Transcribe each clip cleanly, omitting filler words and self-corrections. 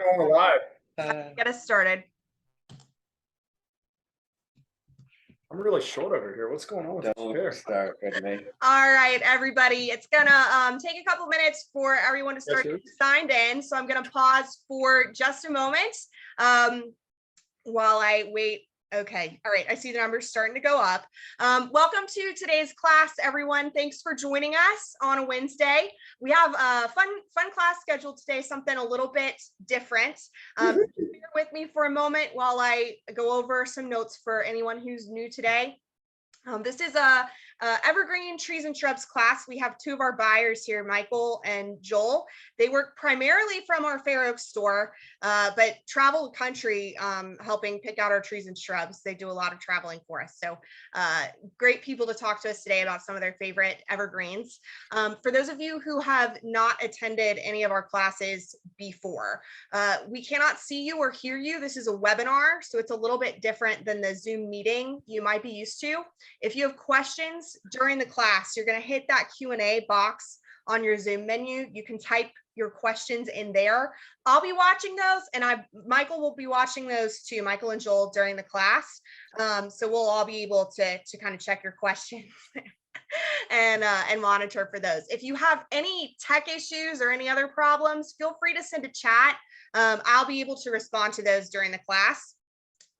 We're live. Get us started. I'm really short over here. What's going on with this chair? Start with me. All right, everybody. It's gonna take a couple minutes for everyone to start getting signed in. So I'm gonna pause for just a moment while I wait. Okay. All right. I see the numbers starting to go up. Welcome to today's class, everyone. Thanks for joining us on a Wednesday. We have a fun class scheduled today, something a little bit different. Bear with me for a moment while I go over some notes for anyone who's new today. This is a Evergreen Trees and Shrubs class. We have two of our buyers here, Michael and Joel. They work primarily from our Fair Oaks store, but travel the country helping pick out our trees and shrubs. They do a lot of traveling for us. So great people to talk to us today about some of their favorite evergreens. For those of you who have not attended any of our classes before, we cannot see you or hear you. This is a webinar, so it's a little bit different than the Zoom meeting you might be used to. If you have questions during the class, you're going to hit that Q&A box on your Zoom menu. You can type your questions in there. I'll be watching those, and Michael will be watching those too, Michael and Joel, during the class. So we'll all be able to kind of check your questions and monitor for those. If you have any tech issues or any other problems, feel free to send a chat. I'll be able to respond to those during the class.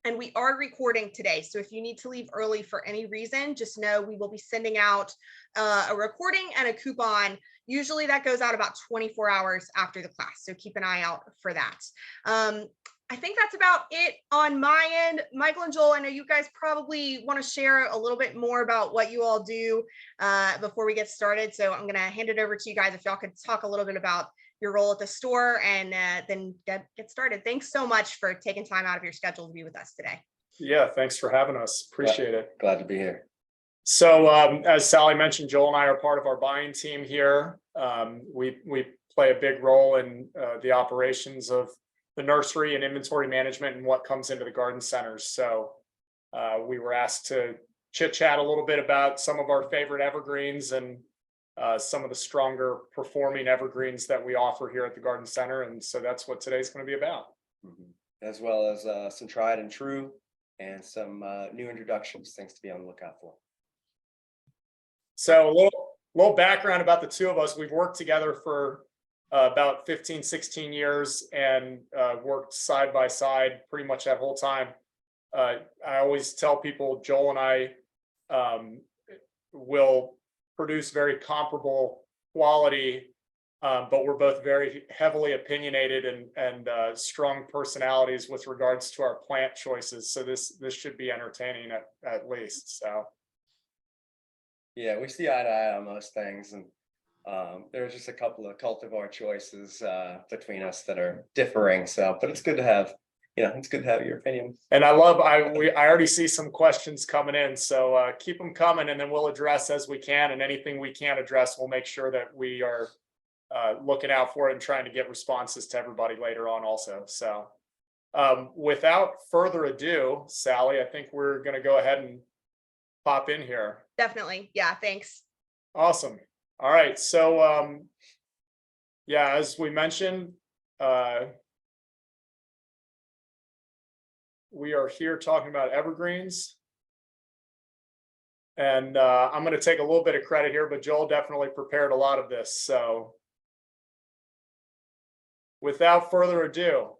And we are recording today. So if you need to leave early for any reason, just know we will be sending out a recording and a coupon. Usually that goes out about 24 hours after the class. So keep an eye out for that. I think that's about it on my end. Michael and Joel, I know you guys probably want to share a little bit more about what you all do before we get started. So I'm going to hand it over to you guys if y'all could talk a little bit about your role at the store and then get started. Thanks so much for taking time out of your schedule to be with us today. Yeah, thanks for having us. Appreciate it. Glad to be here. So as Sally mentioned, Joel and I are part of our buying team here. We play a big role in the operations of the nursery and inventory management and what comes into the garden centers. So we were asked to chit chat a little bit about some of our favorite evergreens and some of the stronger performing evergreens that we offer here at the garden center. And so that's what today's going to be about. As well as some tried and true and some new introductions, things to be on the lookout for. So a little background about the two of us. We've worked together for about 15, 16 years and worked side by side pretty much that whole time. I always tell people Joel and I will produce very comparable quality, but we're both very heavily opinionated and strong personalities with regards to our plant choices. So this should be entertaining at least. So yeah, we see eye to eye on most things, and there's just a couple of cultivar choices between us that are differing. So, but it's good to have. It's good to have your opinion. And I already see some questions coming in, so keep them coming, and then we'll address as we can, and anything we can't address, we'll make sure that we are looking out for it and trying to get responses to everybody later on also. So without further ado, Sally, I think we're going to go ahead and pop in here. Definitely. Yeah, thanks. Awesome. All right. So yeah, as we mentioned, we are here talking about evergreens. And I'm going to take a little bit of credit here, but Joel definitely prepared a lot of this. So without further ado,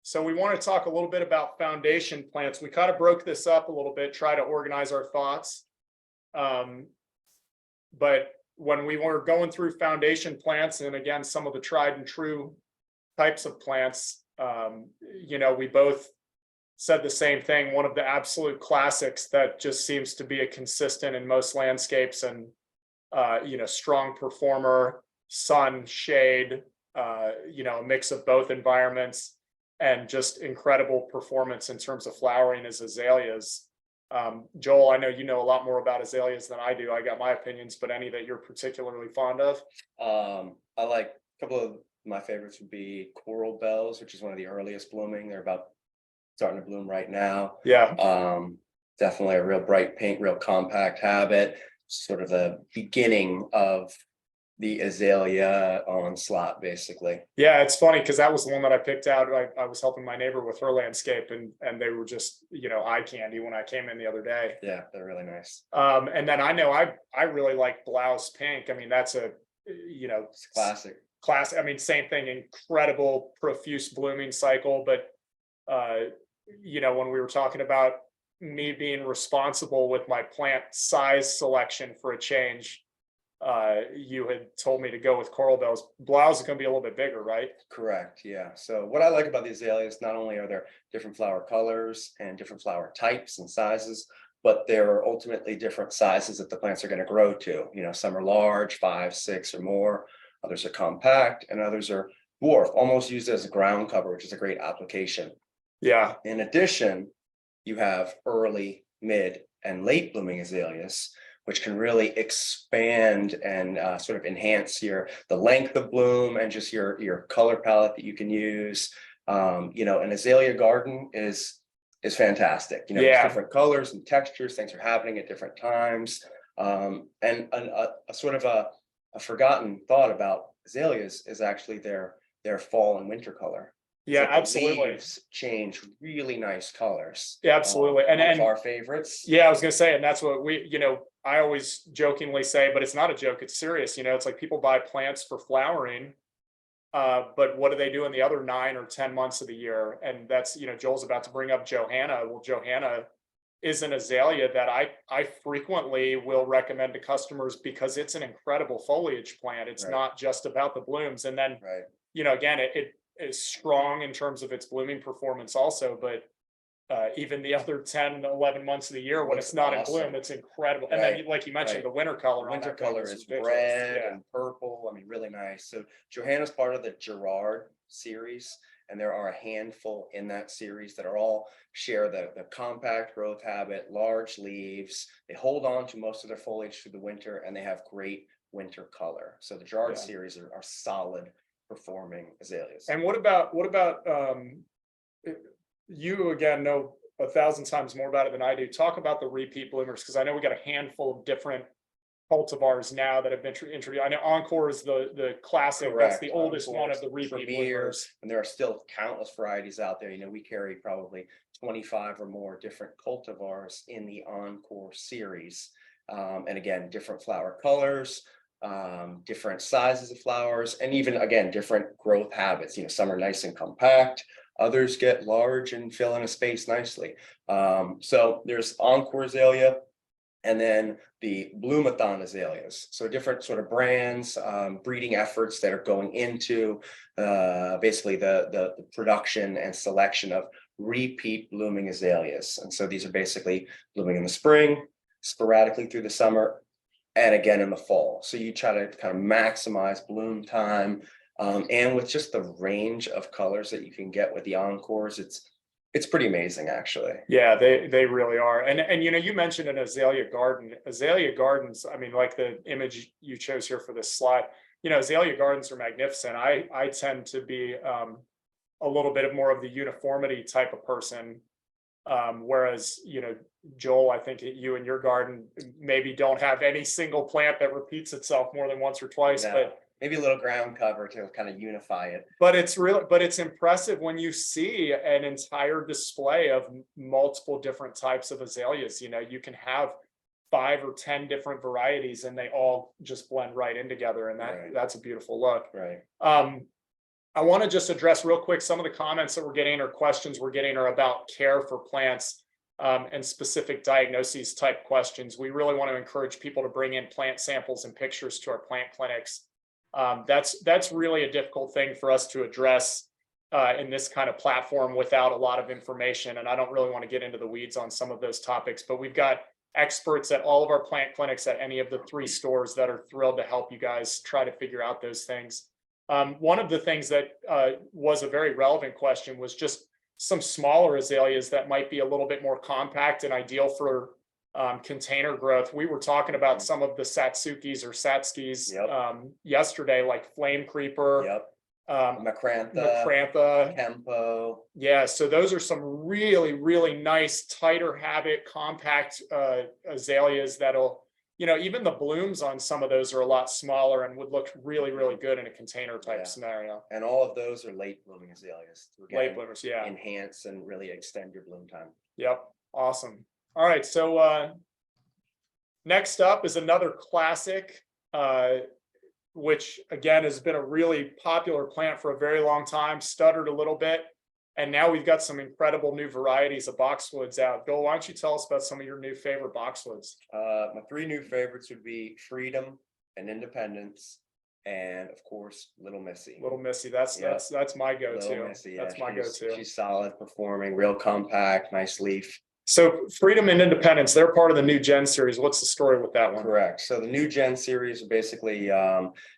so we want to talk a little bit about foundation plants. We kind of broke this up a little bit, try to organize our thoughts. But when we were going through foundation plants, and again, some of the tried and true types of plants, we both said the same thing. One of the absolute classics that just seems to be a consistent in most landscapes and, strong performer, sun, shade, a mix of both environments and just incredible performance in terms of flowering is azaleas. Joel, I know you know a lot more about azaleas than I do. I got my opinions, but any that you're particularly fond of? I like a couple of my favorites would be coral bells, which is one of the earliest blooming. They're about starting to bloom right now. Yeah. Definitely a real bright pink, real compact habit, sort of the beginning of the azalea onslaught, basically. Yeah, it's funny because that was the one that I picked out. I was helping my neighbor with her landscape, and they were just, you know, eye candy when I came in the other day. Yeah, they're really nice. And then I know I really like blouse pink. I mean, that's a, you know, It's classic. class. I mean, same thing, incredible profuse blooming cycle. But you know, when we were talking about me being responsible with my plant size selection for a change, you had told me to go with coral bells. Blouse is going to be a little bit bigger, right? Correct. Yeah. So what I like about the azaleas, not only are there different flower colors and different flower types and sizes, but there are ultimately different sizes that the plants are going to grow to. You know, some are large, 5, 6 or more. Others are compact, and others are dwarf, almost used as a ground cover, which is a great application. Yeah. In addition, you have early, mid, and late blooming azaleas, which can really expand and sort of enhance the length of bloom and just your color palette that you can use. You know, an azalea garden is fantastic. You know, there's different colors and textures, things are happening at different times. And a sort of a forgotten thought about azaleas is actually their fall and winter color. Yeah, So the absolutely. leaves change really nice colors. Yeah, absolutely. One of our favorites. Yeah, I was gonna say, and that's what we, you know, I always jokingly say, but it's not a joke, it's serious. You know, it's like people buy plants for flowering. But what do they do in the other 9 or 10 months of the year? And that's, you know, Joel's about to bring up Johanna. Well, Johanna is an azalea that I frequently will recommend to customers because it's an incredible foliage plant. It's not just about the blooms. And then, you know, again, it is strong in terms of its blooming performance also, but even the other 10, 11 months of the year when it's not in bloom, it's incredible. And then, like you mentioned, the winter color. Winter color is red and purple. I mean, really nice. So Johanna's part of the Gerard series, and there are a handful in that series that are all share the compact growth habit, large leaves. They hold on to most of their foliage through the winter, and they have great winter color. So the Gerard series are solid performing azaleas. And what about you again know 1,000 times more about it than I do. Talk about the repeat bloomers, because I know we got a handful of different cultivars now that have been introduced. I know Encore is the classic. Correct. That's the oldest one of the repeat bloomers. And there are still countless varieties out there. You know, we carry probably 25 or more different cultivars in the Encore series. And again, different flower colors, different sizes of flowers, and even again, different growth habits. You know, some are nice and compact. Others get large and fill in a space nicely. So there's Encore azalea, and then the Bloomathon azaleas. So different sort of brands, breeding efforts that are going into basically the production and selection of repeat blooming azaleas. And so these are basically blooming in the spring, sporadically through the summer, and again in the fall. So you try to kind of maximize bloom time. And with just the range of colors that you can get with the Encores, it's pretty amazing, actually. Yeah, they really are. And you know, you mentioned an azalea garden. Azalea gardens, I mean, like the image you chose here for this slide, you know, azalea gardens are magnificent. I tend to be a little bit more of the uniformity type of person. Whereas, you know, Joel, I think you and your garden maybe don't have any single plant that repeats itself more than once or twice, but maybe a little ground cover to kind of unify it. But it's impressive when you see an entire display of multiple different types of azaleas. You know, you can have 5 or 10 different varieties and they all just blend right in together. And that's a beautiful look. Right. I want to just address real quick some of the comments that we're getting or questions we're getting are about care for plants and specific diagnoses type questions. We really want to encourage people to bring in plant samples and pictures to our plant clinics. That's really a difficult thing for us to address in this kind of platform without a lot of information. And I don't really want to get into the weeds on some of those topics, but we've got experts at all of our plant clinics at any of the 3 stores that are thrilled to help you guys try to figure out those things. One of the things that was a very relevant question was just some smaller azaleas that might be a little bit more compact and ideal for container growth. We were talking about some of the Satsukis or Satskis yesterday, like Flame Creeper, Macrantha, Kempo. Yeah, so those are some really, really nice, tighter habit, compact azaleas that'll, you know, even the blooms on some of those are a lot smaller and would look really, really good in a container type Yeah. scenario. And all of those are late blooming azaleas. We're Late getting bloomers, yeah. enhance and really extend your bloom time. Yep, awesome. All right, so next up is another classic, which again has been a really popular plant for a very long time, stuttered a little bit. And now we've got some incredible new varieties of boxwoods out. Bill, why don't you tell us about some of your new favorite boxwoods? My three new favorites would be Freedom and Independence, and of course, Little Missy. Little Missy, that's Yeah. that's my Little go-to. Missy, That's yeah, my go-to. She's solid, performing, real compact, nice leaf. So Freedom and Independence, they're part of the new Gen series. What's the story with that one? Correct. So the new Gen series are basically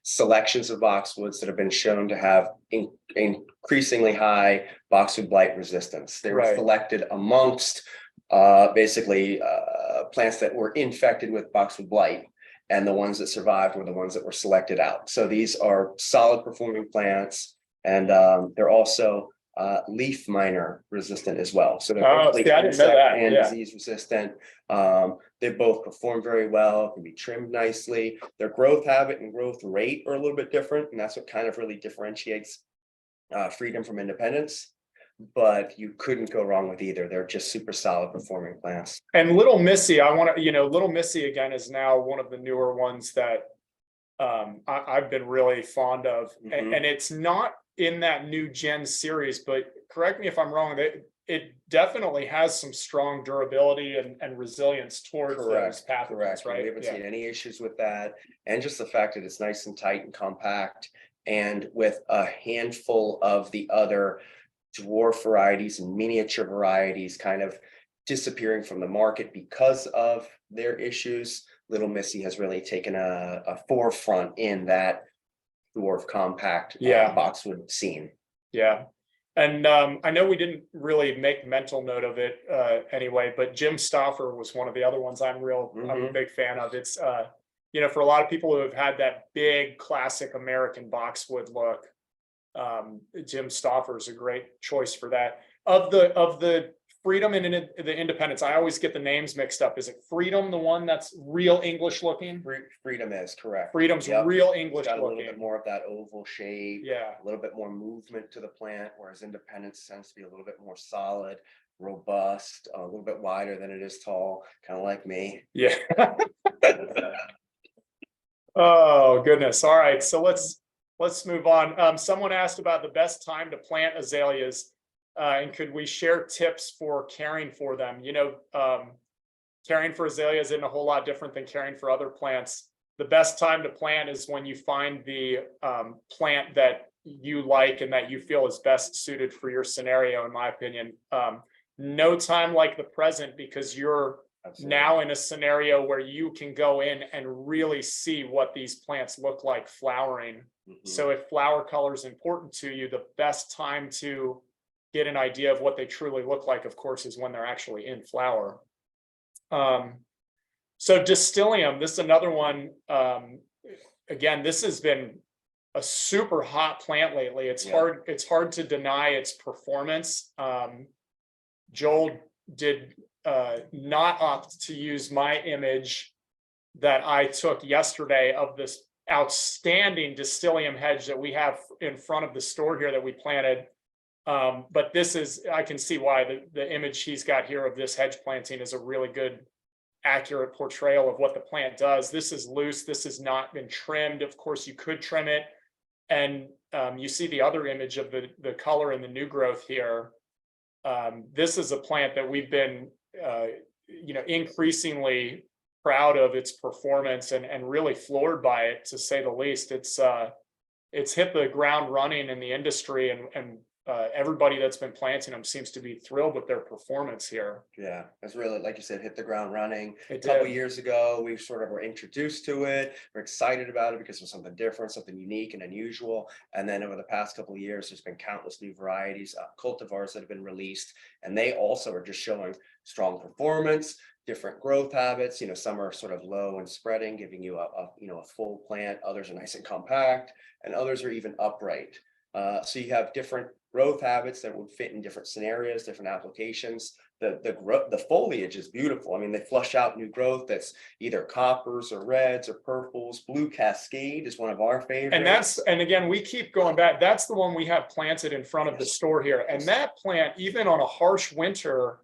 selections of boxwoods that have been shown to have increasingly high boxwood blight resistance. They were Right. selected amongst basically plants that were infected with boxwood blight, and the ones that survived were the ones that were selected out. So these are solid performing plants, and they're also leaf miner resistant as well. So they're Oh, see, I didn't know insect that. and Yeah. disease resistant. They both perform very well, can be trimmed nicely. Their growth habit and growth rate are a little bit different, and that's what kind of really differentiates Freedom from Independence. But you couldn't go wrong with either. They're just super solid performing plants. And Little Missy, I want to, you know, Little Missy again is now one of the newer ones that I've been really fond of. Mhm. And it's not in that new Gen series, but correct me if I'm wrong, it definitely has some strong durability and resilience towards those pathogens, Correct. right? We haven't Yeah. seen any issues with that. And just the fact that it's nice and tight and compact, and with a handful of the other dwarf varieties and miniature varieties kind of disappearing from the market because of their issues, Little Missy has really taken a forefront in that dwarf compact Yeah. boxwood scene. Yeah. And I know we didn't really make mental note of it anyway, but Jim Stauffer was one of the other ones I'm a big fan of. It's you know, for a lot of people who have had that big classic American boxwood look, Jim Stauffer is a great choice for that. Of the Freedom and the Independence, I always get the names mixed up. Is it Freedom, the one that's real English looking? Freedom is correct. Freedom's Yep. real It's English got a little looking. bit more of that oval shape. Yeah. A little bit more movement to the plant, whereas Independence tends to be a little bit more solid, robust, a little bit wider than it is tall, kind of like me. Yeah. Oh, goodness. All right. So let's move on. Someone asked about the best time to plant azaleas. And could we share tips for caring for them? You know, caring for azaleas isn't a whole lot different than caring for other plants. The best time to plant is when you find the plant that you like and that you feel is best suited for your scenario, in my opinion. No time like the present, because you're Absolutely. now in a scenario where you can go in and really see what these plants look like flowering. Mhm. So if flower color is important to you, the best time to get an idea of what they truly look like, of course, is when they're actually in flower. So Distylium, this is another one. Again, this has been a super hot plant lately. It's hard to deny its performance. Joel did not opt to use my image that I took yesterday of this outstanding Distylium hedge that we have in front of the store here that we planted. But this is, I can see why the image he's got here of this hedge planting is a really good, accurate portrayal of what the plant does. This is loose. This has not been trimmed. Of course, you could trim it. And you see the other image of the color and the new growth here. This is a plant that we've been, you know, increasingly proud of its performance and really floored by it, to say the least. It's hit the ground running in the industry, and everybody that's been planting them seems to be thrilled with their performance here. Yeah, it's really, like you said, hit the ground running. It A couple did. years ago, we sort of were introduced to it. We're excited about it because it was something different, something unique and unusual. And then over the past couple of years, there's been countless new varieties, cultivars that have been released, and they also are just showing strong performance, different growth habits. You know, some are sort of low and spreading, giving you a full plant. Others are nice and compact, and others are even upright. So you have different growth habits that would fit in different scenarios, different applications. The foliage is beautiful. I mean, they flush out new growth that's either coppers or reds or purples. Blue Cascade is one of our favorites. And again, we keep going back. That's the one we have planted in front of the store here. And that plant, even on a harsh winter,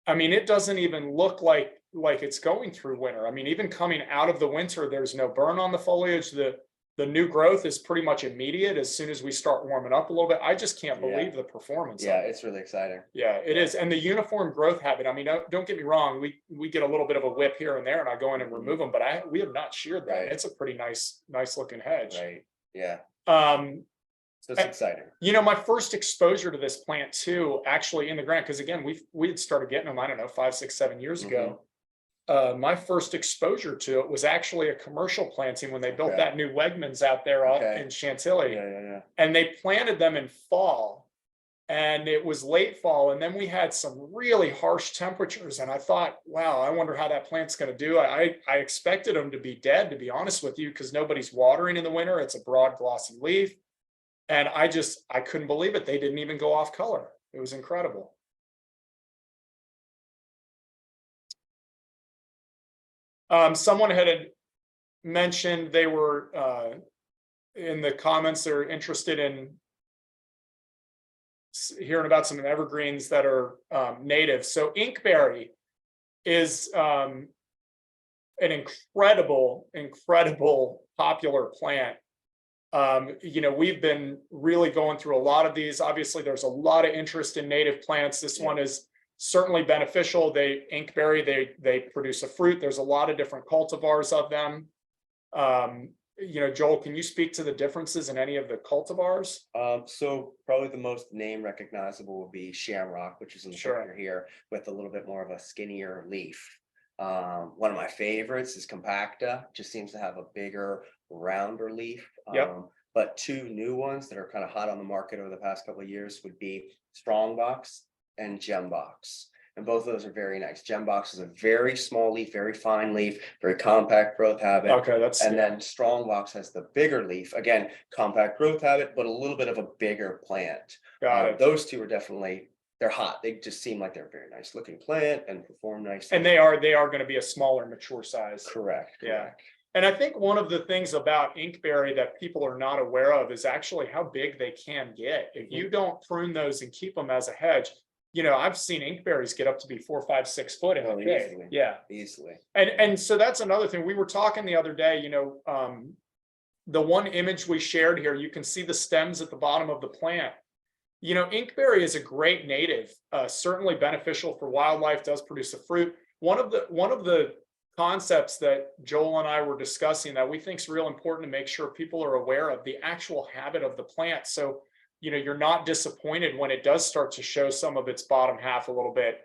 I mean, it doesn't even look like it's going through winter. I mean, even coming out of the winter, there's no burn on the foliage. The new growth is pretty much immediate as soon as we start warming up a little bit. I just can't believe the performance. Yeah, it's really exciting. Yeah, it is. And the uniform growth habit, I mean, don't get me wrong, we get a little bit of a whip here and there and I go in and remove them, but we have not sheared that. Right. It's a pretty nice looking hedge. Right. Yeah. So it's exciting. You know, my first exposure to this plant too, actually in the ground, because again, we had started getting them, I don't know, 5, 6, 7 years ago. My first exposure to it was actually a commercial planting when they built that new Wegmans out there up in Chantilly. Yeah. And they planted them in fall, and it was late fall. And then we had some really harsh temperatures. And I thought, wow, I wonder how that plant's going to do. I expected them to be dead, to be honest with you, because nobody's watering in the winter. It's a broad glossy leaf. And I couldn't believe it. They didn't even go off color. It was incredible. Someone had mentioned they were in the comments, they're interested in hearing about some evergreens that are native. So inkberry is an incredible popular plant. You know, we've been really going through a lot of these. Obviously, there's a lot of interest in native plants. This one is certainly beneficial. Inkberry, they produce a fruit. There's a lot of different cultivars of them. You know, Joel, can you speak to the differences in any of the cultivars? So probably the most name recognizable would be Shamrock, which is in the picture here, with a little bit more of a skinnier leaf. One of my favorites is Compacta, just seems to have a bigger, rounder leaf. But two new ones that are kind of hot on the market over the past couple of years would be Strongbox and Gembox. And both of those are very nice. Gembox is a very small leaf, very fine leaf, very compact growth habit. Okay, then Strongbox has the bigger leaf. Again, compact growth habit, but a little bit of a bigger plant. Got it. Those two are definitely, they're hot. They just seem like they're a very nice looking plant and perform nicely. And they are going to be a smaller, mature size. Correct. Yeah. And I think one of the things about inkberry that people are not aware of is actually how big they can get. If you don't prune those and keep them as a hedge, you know, I've seen inkberries get up to be 4, 5, 6 foot in a day. Yeah, easily. And so that's another thing. We were talking the other day, you know, the one image we shared here, you can see the stems at the bottom of the plant. You know, inkberry is a great native, certainly beneficial for wildlife, does produce a fruit. One of the concepts that Joel and I were discussing that we think is real important to make sure people are aware of, the actual habit of the plant. So, you know, you're not disappointed when it does start to show some of its bottom half a little bit.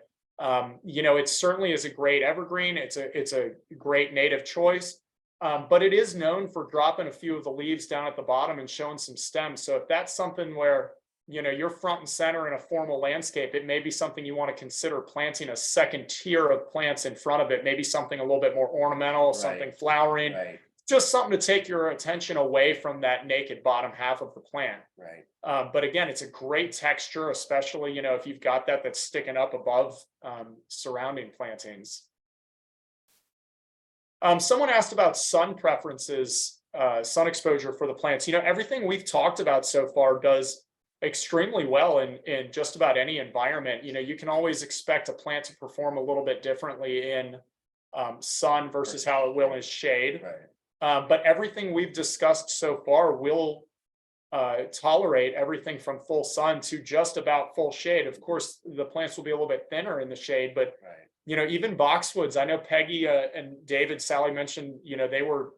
You know, it certainly is a great evergreen. It's a great native choice, but it is known for dropping a few of the leaves down at the bottom and showing some stems. So if that's something where, you know, you're front and center in a formal landscape, it may be something you want to consider planting a second tier of plants in front of it, maybe something a little bit more ornamental, something flowering, just something to take your attention away from that naked bottom half of the plant. But again, it's a great texture, especially, you know, if you've got that's sticking up above surrounding plantings. Someone asked about sun preferences, sun exposure for the plants. You know, everything we've talked about so far does extremely well in just about any environment. You know, you can always expect a plant to perform a little bit differently in sun versus how it will in shade. But everything we've discussed so far will tolerate everything from full sun to just about full shade. Of course, the plants will be a little bit thinner in the shade, but you know, even boxwoods. I know Peggy and David, Sally mentioned, you know, they were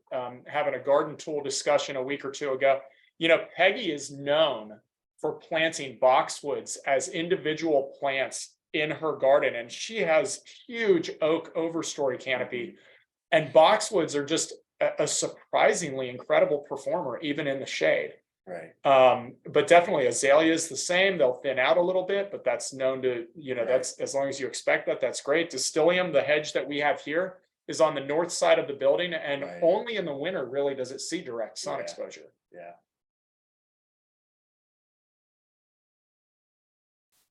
having a garden tool discussion a week or two ago. You know, Peggy is known for planting boxwoods as individual plants in her garden, and she has huge oak overstory canopy. And boxwoods are just a surprisingly incredible performer, even in the shade. But definitely azaleas the same. They'll thin out a little bit, but that's known to, you know, that's as long as you expect that, that's great. Distylium, the hedge that we have here, is on the north side of the building, and only in the winter really does it see direct sun exposure.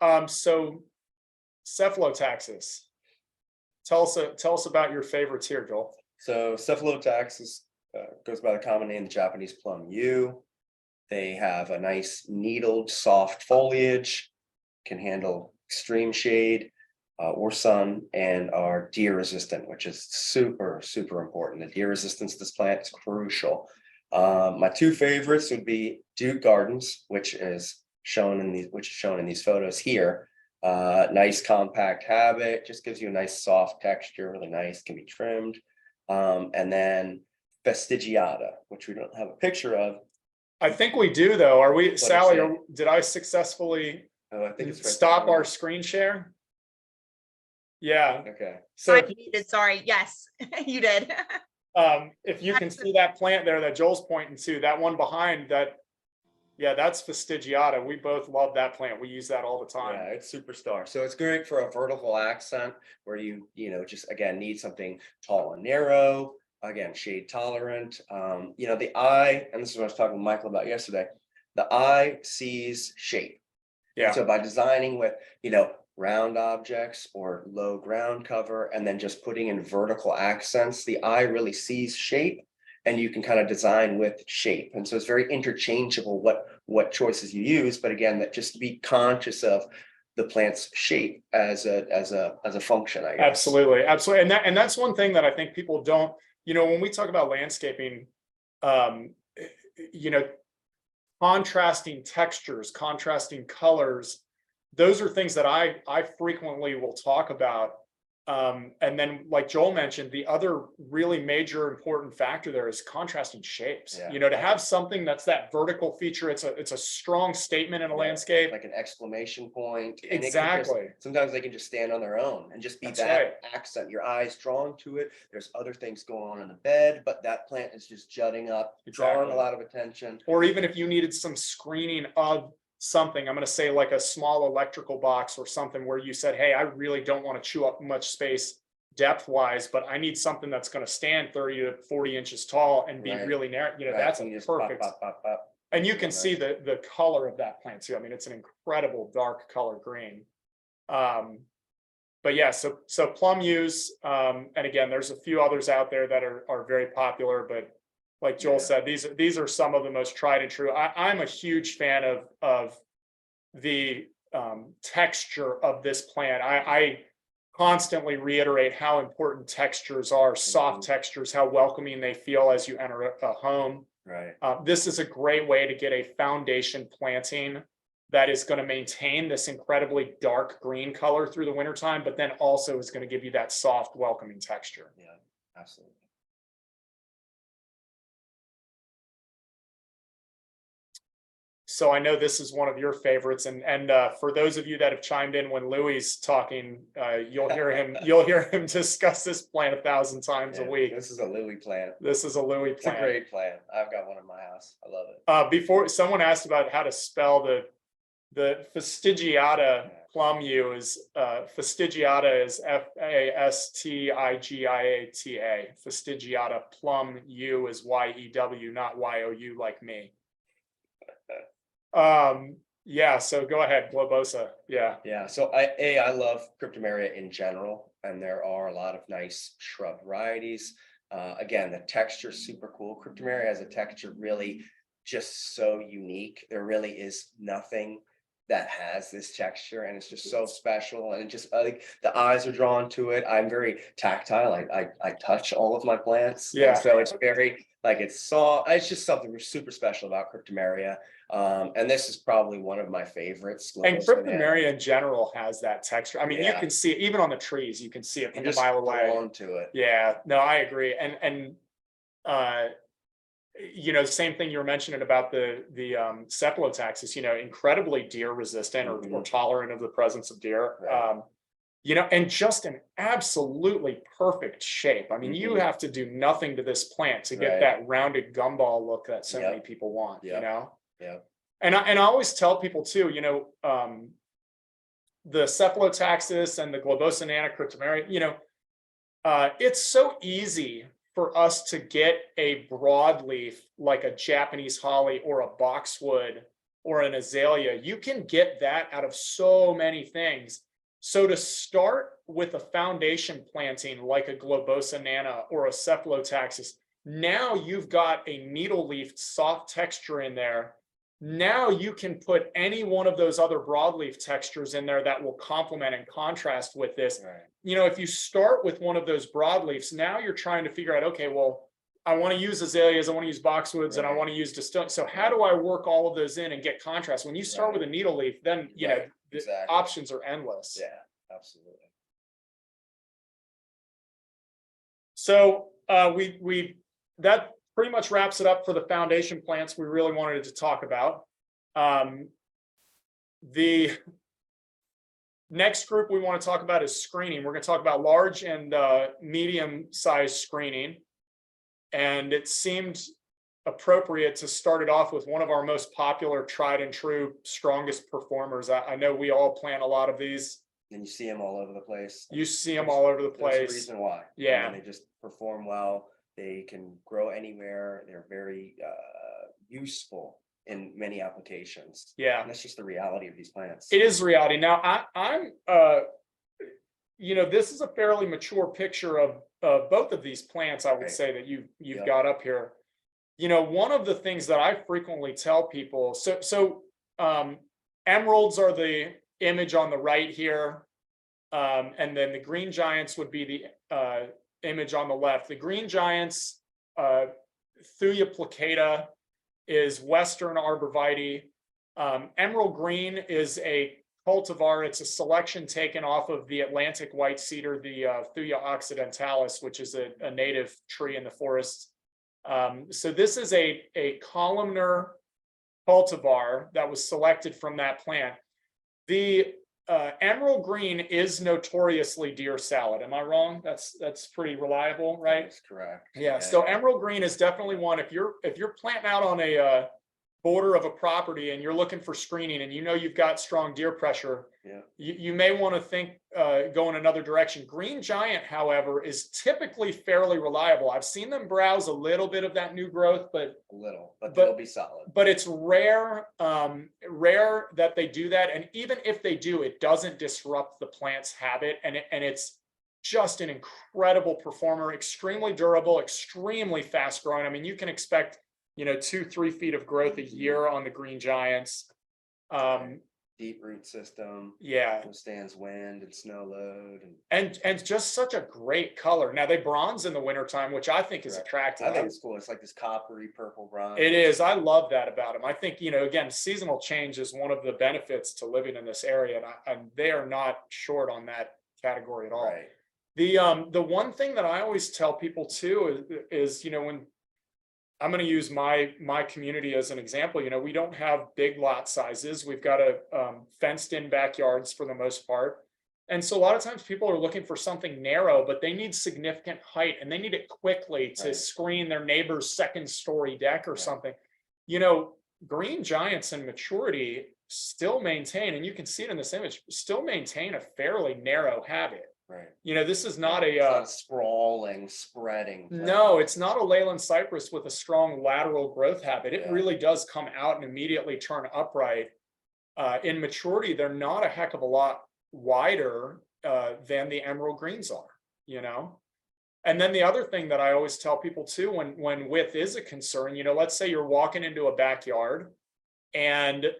So Cephalotaxis. Tell us about your favorites here, Joel. So Cephalotaxis goes by the common name, the Japanese plum yew. They have a nice needled, soft foliage, can handle extreme shade or sun, and are deer resistant, which is super, super important. The deer resistance of this plant is crucial. My two favorites would be Duke Gardens, which is shown in these photos here. Nice compact habit, just gives you a nice soft texture, really nice, can be trimmed. And then Vestigiata, which we don't have a picture of. I think we do though. Are we, Sally, it? did I successfully Oh, I think it's right stop there. our screen share? Yeah. Okay. So Sorry, yes, you did. if you can see that plant there that Joel's pointing to, that one behind that, yeah, that's Vestigiata. We both love that plant. We use that all the time. Yeah, it's superstar. So it's great for a vertical accent where you just again need something tall and narrow, again, shade tolerant. The eye, and this is what I was talking with Michael about yesterday, the eye sees shape. Yeah. So by designing with, round objects or low ground cover, and then just putting in vertical accents, the eye really sees shape, and you can kind of design with shape. And so it's very interchangeable what choices you use, but again, that just be conscious of the plant's shape as a function, I guess. Absolutely. And that's one thing that I think people don't, when we talk about landscaping, contrasting textures, contrasting colors, those are things that I frequently will talk about. And then, like Joel mentioned, the other really major important factor there is contrasting shapes. Yeah. To have something that's that vertical feature, it's a strong statement in a landscape. Like an exclamation point. Exactly. Sometimes they can just stand on their own and just be That's that right. accent. Your eyes drawn to it. There's other things going on in the bed, but that plant is just jutting up, drawing Exactly. a lot of attention. Or even if you needed some screening of something, I'm going to say like a small electrical box or something where you said, hey, I really don't want to chew up much space depth wise, but I need something that's going to stand 30 to 40 inches tall and be Right. really narrow. Right. That's And a you just perfect. pop. And you can see the color of that plant too. I mean, it's an incredible dark color green. But yeah, so plum yews, and again, there's a few others out there that are very popular, but like Joel said, these are some of the most tried and true. I'm a huge fan of the texture of this plant. I constantly reiterate how important textures are, soft textures, how welcoming they feel as you enter a home. Right. This is a great way to get a foundation planting that is going to maintain this incredibly dark green color through the wintertime, but then also is going to give you that soft, welcoming texture. Yeah, absolutely. So I know this is one of your favorites, and for those of you that have chimed in when Louis talking, you'll hear him discuss this plant 1,000 times a week. This is a Louis plant. This is a Louis It's plant. a great plant. I've got one in my house. I love it. Before someone asked about how to spell the Fastigiata plum yew is Fastigiata is Fastigiata. Fastigiata plum yew is YEW, not YOU like me. Yeah, so go ahead, Globosa. Yeah. So I love Cryptomeria in general, and there are a lot of nice shrub varieties. Again, the texture is super cool. Cryptomeria has a texture really just so unique. There really is nothing that has this texture, and it's just so special, and it just like the eyes are drawn to it. I'm very tactile. I touch all of my plants. Yeah. And so it's very like it's soft. It's just something super special about Cryptomeria. And this is probably one of my favorites. And Cryptomeria in general has that texture. I mean, you Yeah. can see it even on the trees, you can see it from You're a just mile away. drawn to it. Yeah, no, I agree. And same thing you were mentioning about the Cephalotaxis, incredibly deer resistant or tolerant of the presence of deer. Right. And just an absolutely perfect shape. I mean, you have to do nothing to this plant to get that rounded gumball look that so many people want, Yeah. And I always tell people too, the Cephalotaxis and the Globosa Cryptomeria, it's so easy for us to get a broadleaf like a Japanese holly or a boxwood or an azalea. You can get that out of so many things. So to start with a foundation planting like a globosa nana or a cephalotaxis, now you've got a needle leaf soft texture in there. Now you can put any one of those other broadleaf textures in there that will complement and contrast with this. Right. You know, if you start with one of those broadleafs, now you're trying to figure out, okay, well, I want to use azaleas, I want to use boxwoods, and I Right. want to use Distylium. So how do I work all of those in and get contrast? When you start Right. with a needle leaf, then, you know, Right. the Exactly. options are endless. Yeah, absolutely. So that pretty much wraps it up for the foundation plants we really wanted to talk about. The next group we want to talk about is screening. We're going to talk about large and medium sized screening. And it seemed appropriate to start it off with one of our most popular, tried and true, strongest performers. I know we all plant a lot of these. And you see them all over the place. You see them all over the There's a place. reason why. Yeah. They just perform well. They can grow anywhere. They're very useful in many applications. Yeah. And that's just the reality of these plants. It is reality. Now, I'm you know, this is a fairly mature picture of both of these plants, I would Right. say, that you've Yeah. got up here. You know, one of the things that I frequently tell people, emeralds are the image on the right here. And then the green giants would be the image on the left. The green giants, Thuya plicata is Western arborvitae. Emerald green is a cultivar. It's a selection taken off of the Atlantic white cedar, the Thuya occidentalis, which is a native tree in the forest. So this is a columnar cultivar that was selected from that plant. The emerald green is notoriously deer salad. Am I wrong? That's pretty reliable, right? That's correct. Yeah. So emerald green is definitely one. If you're planting out on a border of a property and you're looking for screening and you know you've got strong deer pressure, Yeah. you may want to think go in another direction. Green giant, however, is typically fairly reliable. I've seen them browse a little bit of that new growth, but A little, but but- they'll be solid. but it's rare that they do that. And even if they do, it doesn't disrupt the plant's habit. And it's just an incredible performer, extremely durable, extremely fast growing. I mean, you can expect, 2-3 feet of growth a year on the green giants. Deep root system. Yeah. Withstands wind and snow load. And just such a great color. Now they bronze in the wintertime, which I think is Correct. attractive. I think it's cool. It's like this coppery purple bronze. It is. I love that about them. I think, again, seasonal change is one of the benefits to living in this area, and they are not short on that category at all. Right. The one thing that I always tell people too is when I'm going to use my community as an example, we don't have big lot sizes. We've got a fenced in backyards for the most part. And so a lot of times people are looking for something narrow, but they need significant height and they need it quickly to Right. screen their neighbor's second story deck or Right. something. Green giants in maturity still maintain, and you can see it in this image, still maintain a fairly narrow habit. Right. This is not It's a, not sprawling, spreading. no, it's not a Leyland cypress with a strong lateral growth habit. It Yeah. really does come out and immediately turn upright. In maturity, they're not a heck of a lot wider than the emerald greens are, And then the other thing that I always tell people too, when width is a concern, let's say you're walking into a backyard and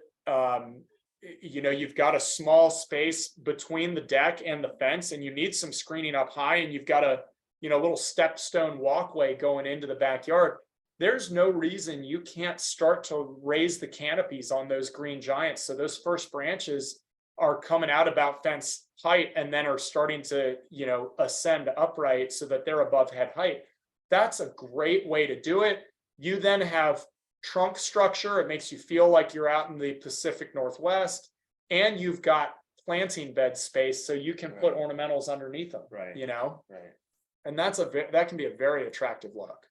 you've got a small space between the deck and the fence and you need some screening up high and you've got a little stepstone walkway going into the backyard. There's no reason you can't start to raise the canopies on those green giants. So those first branches are coming out about fence height and then are starting to, ascend upright so that they're above head height. That's a great way to do it. You then have trunk structure. It makes you feel like you're out in the Pacific Northwest, and you've got planting bed space so you can put ornamentals underneath them. Right. Right. Right. And that can be a very attractive look.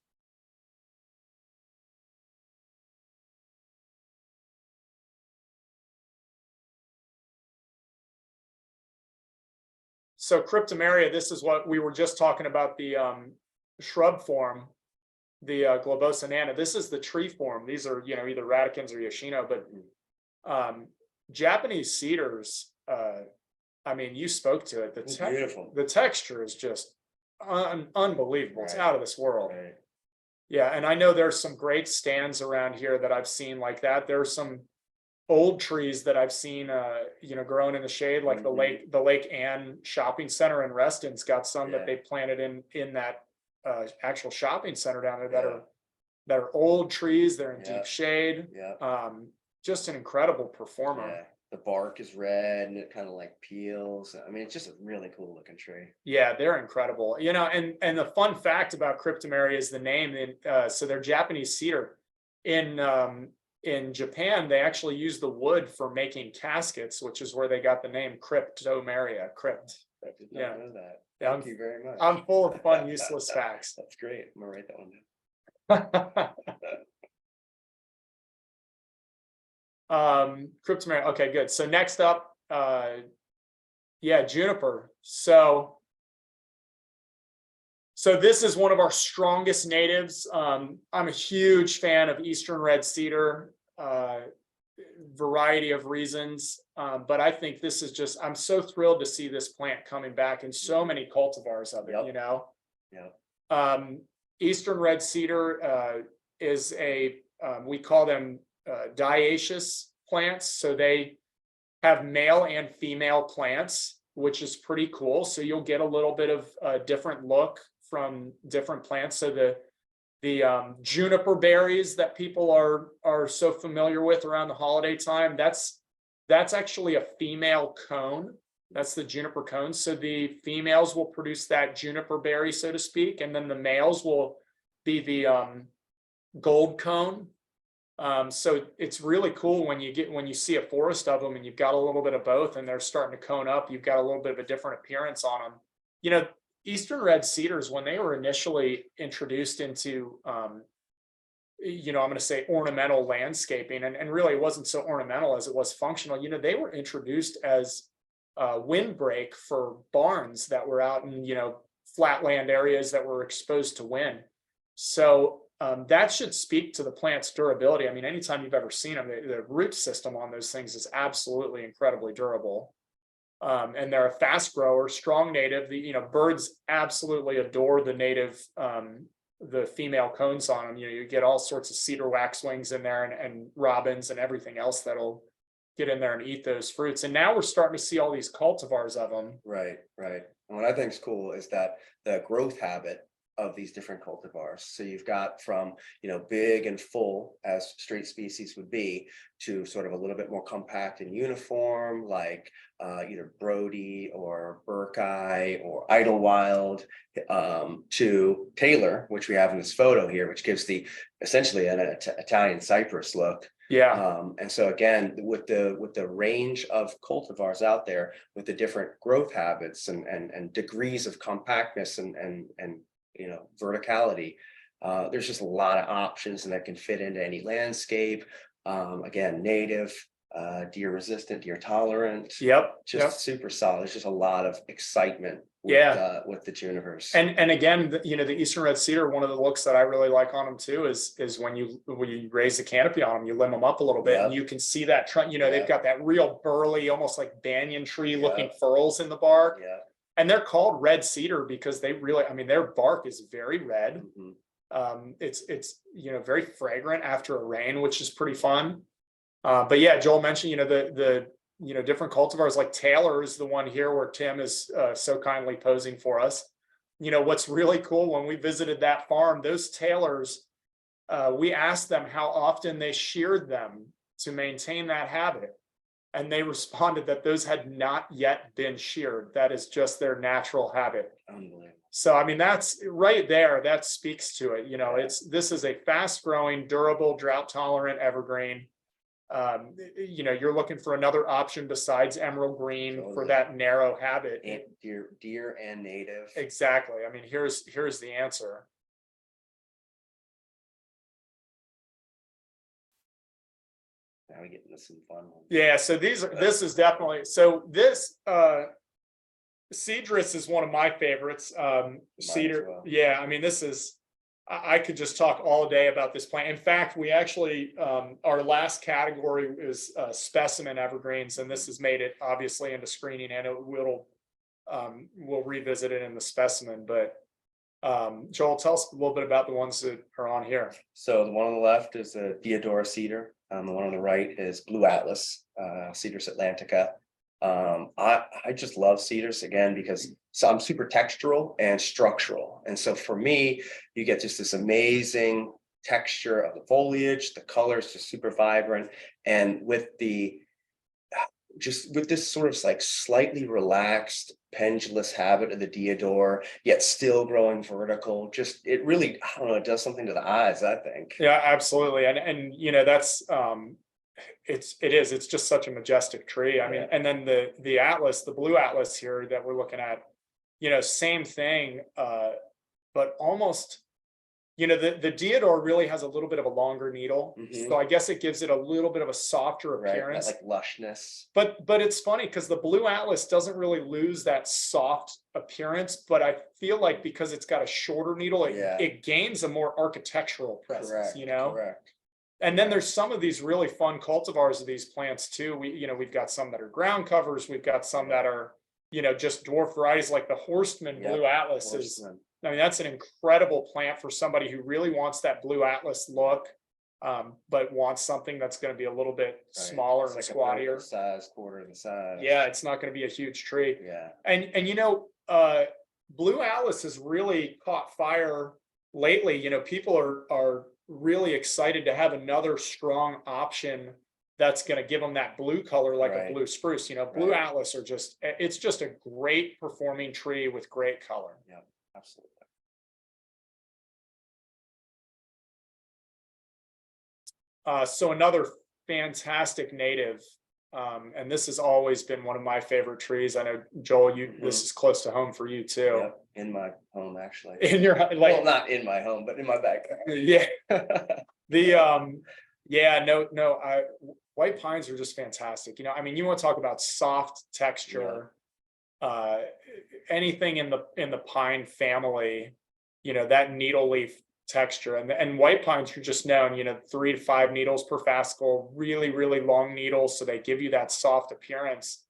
So Cryptomeria, this is what we were just talking about, the shrub form, the globosa nana. This is the tree form. These are, either radicans or yoshino, but Japanese cedars, I mean, you spoke to it. It's beautiful. The texture is just unbelievable. It's Right. out of this world. Right. Yeah, and I know there's some great stands around here that I've seen like that. There are some old trees that I've seen, growing in the shade, like the Lake Anne Shopping Center in Reston's got some that they planted in that actual shopping center down there that are old trees. They're in deep shade. Yeah. Just an incredible performer. Yeah. The bark is red and it kind of like peels. I mean, it's just a really cool looking tree. Yeah, they're incredible. And the fun fact about Cryptomeria is the name. So they're Japanese cedar. In Japan, they actually use the wood for making caskets, which is where they got the name Cryptomeria. Crypt. I did not know that. Yeah, Thank you very much. I'm full of fun, useless facts. That's great. I'm gonna write that one down. Cryptomeria. Okay, good. So next up, Juniper. So this is one of our strongest natives. I'm a huge fan of Eastern red cedar, variety of reasons. But I think this is just, I'm so thrilled to see this plant coming back and so many cultivars of it, Yeah. Eastern red cedar is we call them dioecious plants. So they have male and female plants, which is pretty cool. So you'll get a little bit of a different look from different plants. So the juniper berries that people are so familiar with around the holiday time, that's actually a female cone. That's the juniper cone. So the females will produce that juniper berry, so to speak, and then the males will be the gold cone. So it's really cool when you see a forest of them and you've got a little bit of both and they're starting to cone up. You've got a little bit of a different appearance on them. Eastern red cedars, when they were initially introduced into, I'm going to say ornamental landscaping, and really it wasn't so ornamental as it was functional. They were introduced as windbreak for barns that were out in, flatland areas that were exposed to wind. So that should speak to the plant's durability. I mean, anytime you've ever seen them, the root system on those things is absolutely incredibly durable. And they're a fast grower, strong native. Birds absolutely adore the native, the female cones on them. You get all sorts of cedar waxwings in there and robins and everything else that'll get in there and eat those fruits. And now we're starting to see all these cultivars of them. Right. And what I think is cool is that the growth habit of these different cultivars. So you've got from, big and full as straight species would be to sort of a little bit more compact and uniform, like either Brody or Burkeye or Idlewild, to Taylor, which we have in this photo here, which gives essentially an Italian cypress look. Yeah. And so again, with the range of cultivars out there, with the different growth habits and degrees of compactness and verticality, there's just a lot of options and that can fit into any landscape. Again, native, deer resistant, deer tolerant. Just super solid. There's just a lot of excitement with the junipers. And again, the Eastern red cedar, one of the looks that I really like on them too is when you raise the canopy on them, you limb them up a little bit and you can see that trunk. They've got that real burly, almost like banyan tree looking furrows in the bark. And they're called red cedar because they really, their bark is very red. It's very fragrant after a rain, which is pretty fun. But yeah, Joel mentioned, the different cultivars, like Taylor is the one here where Tim is so kindly posing for us. What's really cool, when we visited that farm, those Taylors, we asked them how often they sheared them to maintain that habit. And they responded that those had not yet been sheared. That is just their natural habit. Unbelievable. So, that's right there. That speaks to it. This is a fast growing, durable, drought tolerant evergreen. You're looking for another option besides emerald green for that narrow habit. And deer and native. Exactly. Here's the answer. Now we get into some fun ones. Yeah, so this is definitely, this Cedrus is one of my favorites. Cedar. Well. Yeah, this is I could just talk all day about this plant. In fact, we actually, our last category is specimen evergreens, and this has made it obviously into screening, and we'll revisit it in the specimen. But Joel, tell us a little bit about the ones that are on here. So the one on the left is a Deodora cedar. The one on the right is Blue Atlas, Cedars Atlantica. I just love cedars again because I'm super textural and structural. And so for me, you get just this amazing texture of the foliage, the colors just super vibrant. And with this sort of like slightly relaxed pendulous habit of the deodar, yet still growing vertical, just it really, I don't know, it does something to the eyes, I think. Yeah, absolutely. And you know, that's it's just such a majestic tree. I mean, and then the Atlas, the Blue Atlas here that we're looking at, you know, same thing, but almost, you know, the deodar really has a little bit of a longer needle, so I guess it gives it a little bit of a softer appearance, like lushness. But it's funny because the Blue Atlas doesn't really lose that soft appearance, but I feel like because it's got a shorter needle, it gains a more architectural presence. You know. Correct. And then there's some of these really fun cultivars of these plants too. We've got some that are ground covers. We've got some that are, you know, just dwarf varieties, like the Horstman Blue Atlas is. I mean, that's an incredible plant for somebody who really wants that Blue Atlas look, but wants something that's going to be a little bit smaller and squattier. Quarter of the size. Yeah, it's not going to be a huge tree. Yeah. And you know, Blue Atlas has really caught fire lately. You know, people are really excited to have another strong option that's going to give them that blue color like a blue spruce. You know, Blue Atlas it's just a great performing tree with great color. Yeah, absolutely. So another fantastic native, and this has always been one of my favorite trees. I know, Joel, this is close to home for you too. Yep, in my home, actually. In your well, not in my home, but in my backyard. Yeah. White pines are just fantastic. You know, I mean, you want to talk about soft texture, anything in the pine family, you know, that needle leaf texture, and white pines are just known, you know, 3 to 5 needles per fascicle, really, really long needles. So they give you that soft appearance.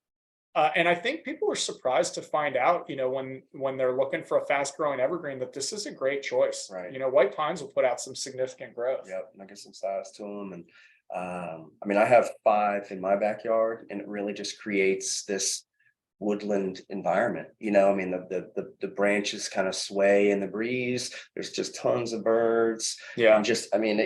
And I think people are surprised to find out, you know, when they're looking for a fast growing evergreen, that this is a great choice. Right. You know, white pines will put out some significant growth. Yep. And I get some size to them. And I mean, I have 5 in my backyard, and it really just creates this woodland environment. You know, I mean, the branches kind of sway in the breeze. There's just tons of birds. Yeah. And just, I mean,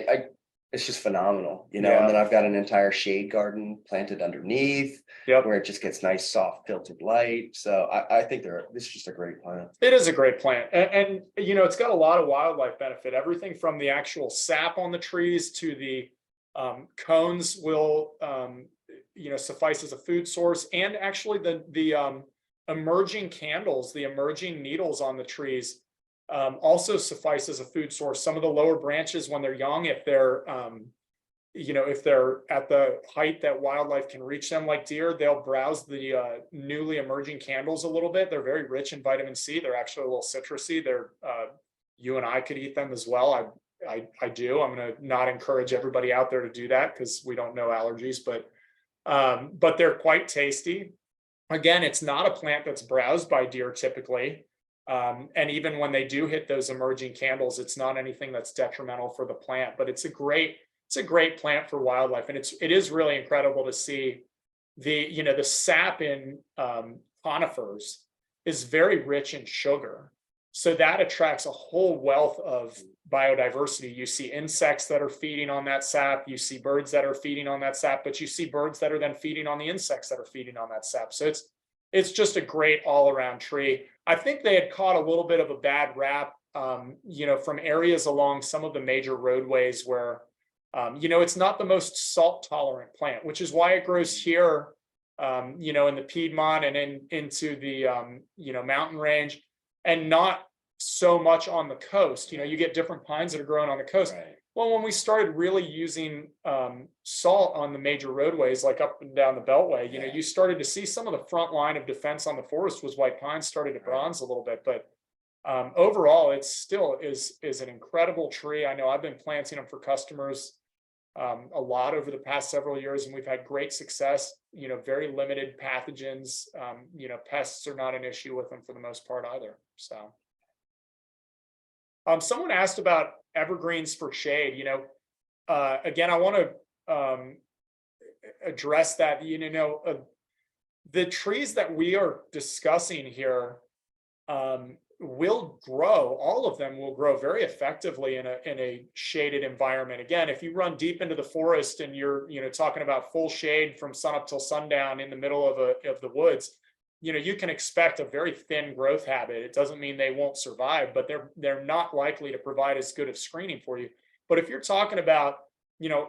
it's just phenomenal, you know. And then I've got an entire shade garden planted underneath, where it just gets nice, soft, filtered light. So I think this is just a great plant. It is a great plant, and you know, it's got a lot of wildlife benefit. Everything from the actual sap on the trees to the cones will you know, suffice as a food source, and actually the emerging candles, the emerging needles on the trees also suffice as a food source. Some of the lower branches, when they're young, if they're you know, if they're at the height that wildlife can reach them, like deer, they'll browse the newly emerging candles a little bit. They're very rich in vitamin C. They're actually a little citrusy. They're you and I could eat them as well. I do. I'm going to not encourage everybody out there to do that because we don't know allergies, but they're quite tasty. Again, it's not a plant that's browsed by deer typically. And even when they do hit those emerging candles, it's not anything that's detrimental for the plant, but it's a great plant for wildlife. And it is really incredible to see the sap in conifers is very rich in sugar. So that attracts a whole wealth of biodiversity. You see insects that are feeding on that sap, you see birds that are feeding on that sap, but you see birds that are then feeding on the insects that are feeding on that sap. So it's just a great all-around tree. I think they had caught a little bit of a bad rap, you know, from areas along some of the major roadways where, you know, it's not the most salt-tolerant plant, which is why it grows here, you know, in the Piedmont and into the, you know, mountain range, and not so much on the coast. You know, you get different pines that are growing on the coast. Right. Well, when we started really using salt on the major roadways, like up and down the Beltway, you know, you started to see some of the front line of defense on the forest was white pines started to bronze a little bit. But overall, it still is an incredible tree. I know I've been planting them for customers a lot over the past several years, and we've had great success. Very limited pathogens. Pests are not an issue with them for the most part either. So, someone asked about evergreens for shade. Again, I want to address that. The trees that we are discussing here will grow. All of them will grow very effectively in a shaded environment. Again, if you run deep into the forest and you're talking about full shade from sun up till sundown in the middle of the woods, you can expect a very thin growth habit. It doesn't mean they won't survive, but they're not likely to provide as good of screening for you. But if you're talking about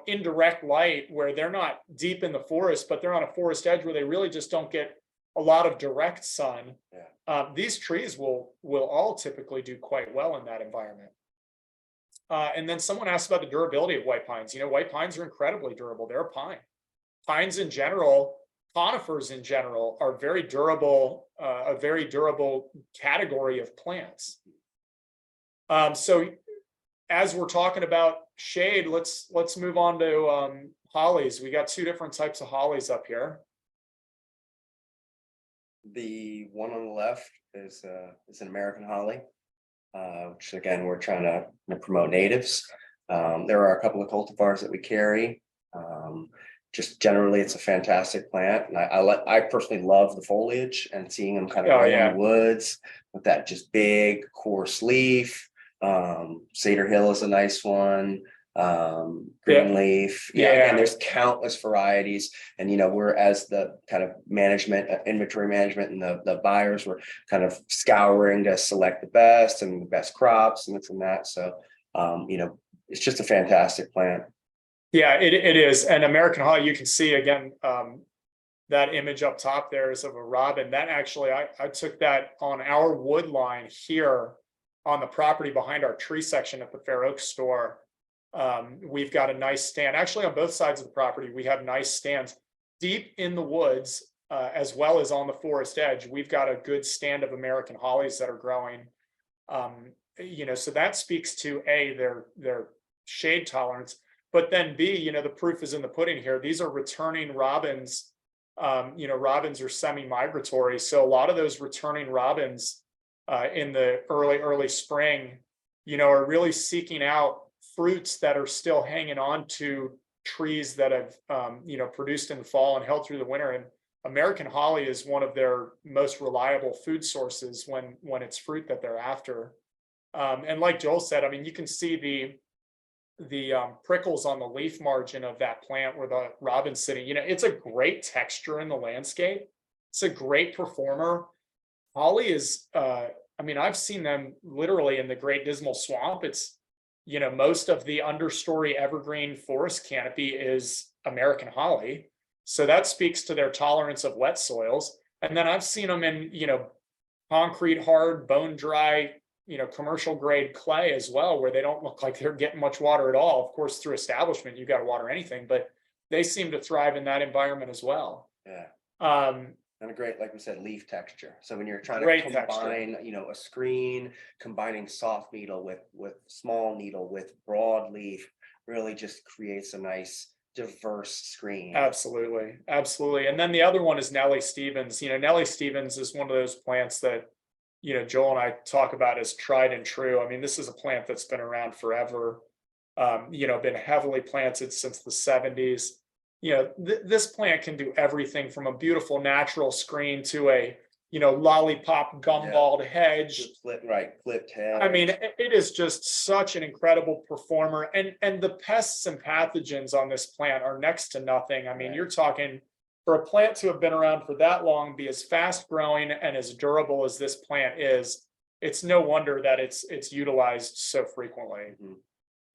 indirect light, where they're not deep in the forest, but they're on a forest edge where they really just don't get a lot of direct sun, these trees will all typically do quite well in that environment. And then someone asked about the durability of white pines. White pines are incredibly durable. They're a pine. Pines in general, conifers in general, are very durable, a very durable category of plants. So as we're talking about shade, let's move on to hollies. We got two different types of hollies up here. The one on the left is an American holly, which again, we're trying to promote natives. There are a couple of cultivars that we carry. Just generally, it's a fantastic plant, and I personally love the foliage and seeing them kind of grow in the woods with that just big coarse leaf. Cedar Hill is a nice one. Greenleaf, and there's countless varieties, and we're, as the kind of management, inventory management, and the buyers, we're kind of scouring to select the best and the best crops and this and that. So it's just a fantastic plant. It is. And American holly, you can see again, that image up top there is of a robin. That actually, I took that on our wood line here on the property behind our tree section at the Fair Oaks store. We've got a nice stand. Actually, on both sides of the property, we have nice stands deep in the woods, as well as on the forest edge. We've got a good stand of American hollies that are growing. So that speaks to their shade tolerance, but then B, the proof is in the pudding here. These are returning robins. Robins are semi-migratory, so a lot of those returning robins in the early spring, are really seeking out fruits that are still hanging on to trees that have produced in the fall and held through the winter. And American holly is one of their most reliable food sources when it's fruit that they're after. And like Joel said, I mean, you can see the prickles on the leaf margin of that plant where the robin's sitting. It's a great texture in the landscape. It's a great performer. Holly is I've seen them literally in the Great Dismal Swamp. It's most of the understory evergreen forest canopy is American holly. So that speaks to their tolerance of wet soils. And then I've seen them in, concrete hard, bone dry, commercial grade clay as well, where they don't look like they're getting much water at all. Of course, through establishment, you got to water anything, but they seem to thrive in that environment as well. And a great, like we said, leaf texture. So when you're trying to combine, a screen, combining soft needle with small needle with broad leaf, really just creates a nice diverse screen. Absolutely. And then the other one is Nellie Stevens. Nellie Stevens is one of those plants that, Joel and I talk about as tried and true. I mean, this is a plant that's been around forever, been heavily planted since the 70s. This plant can do everything from a beautiful natural screen to a, lollipop gumballed hedge. Clipped hedge. I mean, it is just such an incredible performer. And the pests and pathogens on this plant are next to nothing. I mean, you're talking, for a plant to have been around for that long, be as fast growing and as durable as this plant is, it's no wonder that it's utilized so frequently. Mm-hmm.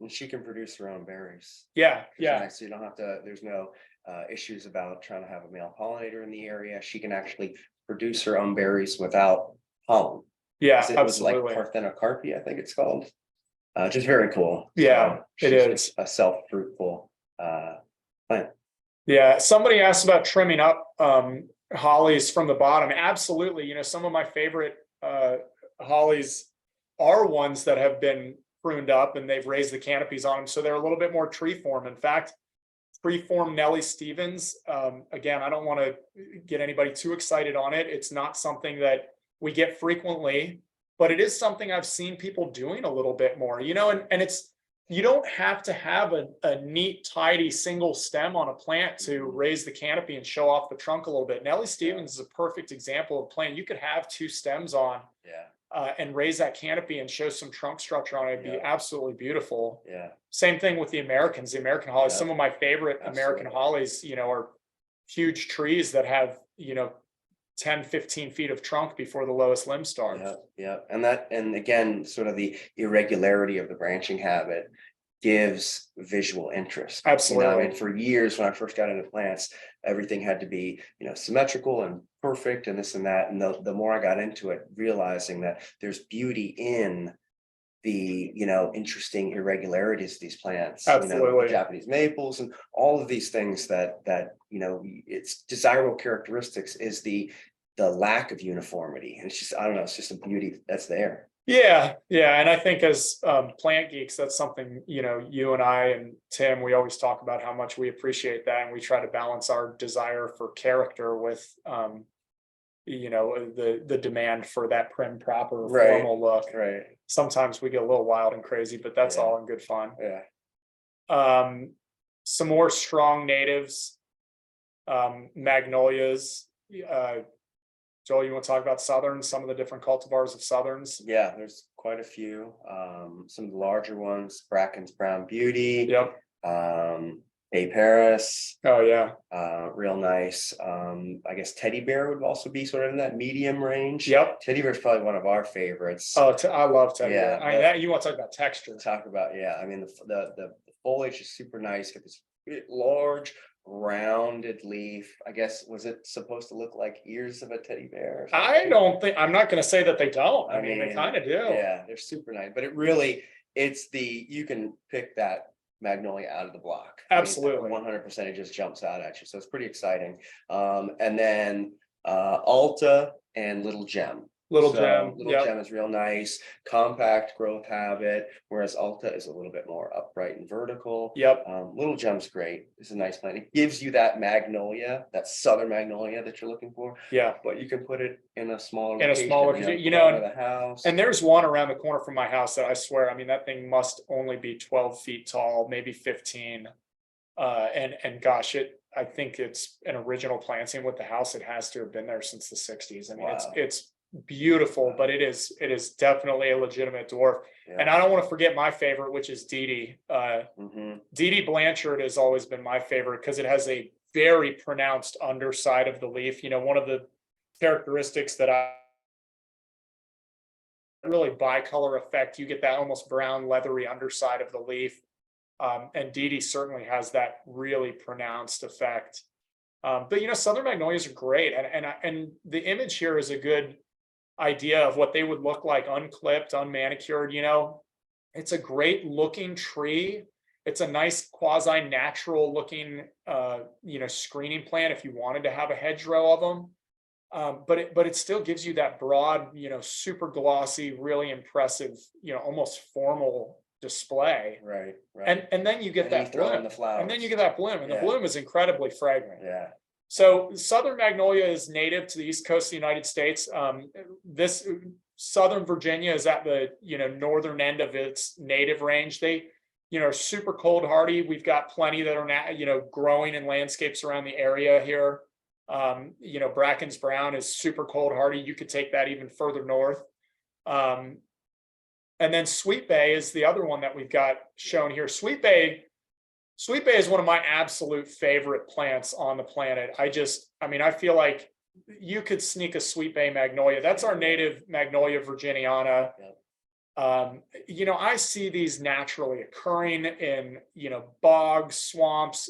And she can produce her own berries. Yeah. So you don't have to, there's no issues about trying to have a male pollinator in the area. She can actually produce her own berries without pollen. Yeah, it was like Parthenocarpy, I think it's called. Just very cool. Yeah, so it is a self-fruitful plant. Yeah, somebody asked about trimming up hollies from the bottom. Absolutely. Some of my favorite hollies are ones that have been pruned up and they've raised the canopies on them. So they're a little bit more tree form. In fact, tree form Nellie Stevens, again, I don't want to get anybody too excited on it. It's not something that we get frequently, but it is something I've seen people doing a little bit more, and it's, you don't have to have a neat, tidy single stem on a plant to raise the canopy and show off the trunk a little bit. Nellie Stevens is a perfect example of a plant you could have 2 stems on and raise that canopy and show some trunk structure on it. It'd be absolutely beautiful. Yeah. Same thing with the American hollies. Some of my favorite American hollies, are huge trees that have, 10, 15 feet of trunk before the lowest limb starts. Yeah. And again, sort of the irregularity of the branching habit gives visual interest. Absolutely. I mean, for years when I first got into plants, everything had to be, symmetrical and perfect and this and that. And the more I got into it, realizing that there's beauty in the, interesting irregularities of these plants. Absolutely. Japanese maples and all of these things that its desirable characteristics is the lack of uniformity. And it's just, I don't know, it's just a beauty that's there. Yeah. And I think as plant geeks, that's something, you and I and Tim, we always talk about how much we appreciate that. And we try to balance our desire for character with, the demand for that prim, proper, formal look. Right. Sometimes we get a little wild and crazy, but that's all in good fun. Yeah. Some more strong natives, magnolias. Joel, you want to talk about Southerns, some of the different cultivars of Southerns? Yeah, there's quite a few. Some of the larger ones, Bracken's Brown Beauty. Yep. A Paris. Oh yeah. Real nice. I guess Teddy Bear would also be sort of in that medium range. Yep. Teddy Bear is probably one of our favorites. Oh, I love Teddy Yeah, Bear. You want to talk about texture? Talk about, I mean, the foliage is super nice. Got this large rounded leaf. I guess, was it supposed to look like ears of a teddy bear? I'm not going to say that they don't. I mean, they kind of do. Yeah, they're super nice, but you can pick that Magnolia out of the block. Absolutely. 100%, it just jumps out at you. So it's pretty exciting. And then Alta and Little Gem. Little Gem is real nice, compact growth habit, whereas Alta is a little bit more upright and vertical. Yep. Little Gem's great. It's a nice plant. It gives you that magnolia, that southern magnolia that you're looking for. Yeah. But you can put it in a smaller location, the house. And there's one around the corner from my house that I swear, I mean, that thing must only be 12 feet tall, maybe 15. And gosh, I think it's an original planting with the house. It has to have been there since the 60s. I mean, it's beautiful, but it is definitely a legitimate dwarf. And I don't want to forget my favorite, which is Dee Dee Blanchard has always been my favorite because it has a very pronounced underside of the leaf. One of the characteristics that I really bicolor effect, you get that almost brown leathery underside of the leaf. And Dee Dee certainly has that really pronounced effect. But Southern Magnolias are great. And the image here is a good idea of what they would look like unclipped, unmanicured. It's a great looking tree. It's a nice quasi natural looking screening plant if you wanted to have a hedgerow of them. But it still gives you that broad, super glossy, really impressive, almost formal display. Right. And then you get that bloom. And then you get that bloom, and the bloom is incredibly fragrant. Yeah. So Southern Magnolia is native to the East Coast of the United States. This Southern Virginia is at the northern end of its native range. They are super cold hardy. We've got plenty that are now growing in landscapes around the area here. Bracken's Brown is super cold hardy. You could take that even further north. And then Sweet Bay is the other one that we've got shown here. Sweet Bay is one of my absolute favorite plants on the planet. I feel like you could sneak a Sweet Bay Magnolia. That's our native Magnolia virginiana. I see these naturally occurring in, bogs, swamps,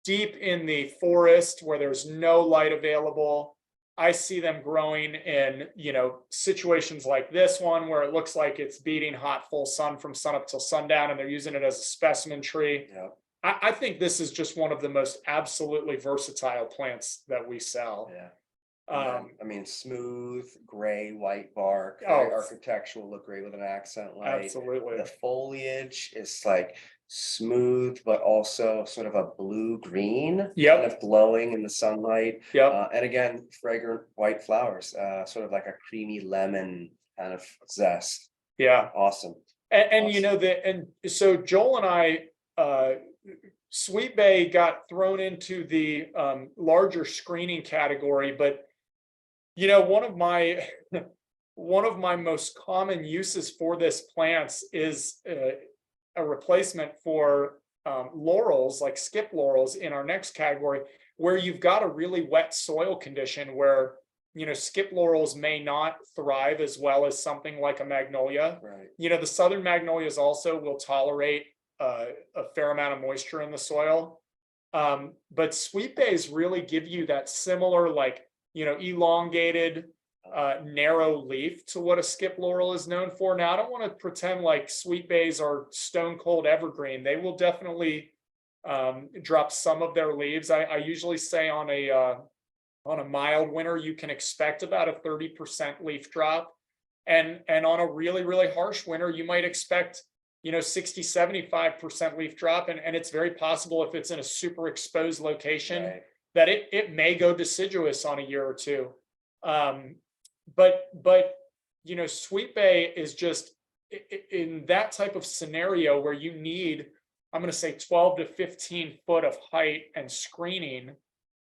deep in the forest where there's no light available. I see them growing in, situations like this one where it looks like it's beating hot full sun from sunup till sundown, and they're using it as a specimen tree. Yeah. I think this is just one of the most absolutely versatile plants that we sell. Yeah. I mean, smooth, gray, white bark, Oh, very architectural, look great with an accent light. absolutely. The foliage is like smooth, but also sort of a blue-green. Yep. Kind of glowing in the sunlight. Yep. And again, fragrant white flowers, sort of like a creamy lemon kind of zest. Yeah. Awesome. And you know that, and so Joel and I, Sweet Bay got thrown into the larger screening category, but you know, one of my one of my most common uses for this plants is a replacement for laurels, like skip laurels in our next category, where you've got a really wet soil condition where, you know, skip laurels may not thrive as well as something like a magnolia. Right. You know, the southern magnolias also will tolerate a fair amount of moisture in the soil. But sweet bays really give you that similar, like, you know, elongated, narrow leaf to what a skip laurel is known for. Now, I don't want to pretend like sweet bays are stone cold evergreen. They will definitely drop some of their leaves. I usually say on a mild winter, you can expect about a 30% leaf drop. And on a really, really harsh winter, you might expect, you know, 60-75% leaf drop. And it's very possible if it's in a super exposed location, Right. that it may go deciduous on a year or two. But you know, sweet bay is just in that type of scenario where you need, I'm going to say 12 to 15 foot of height and screening,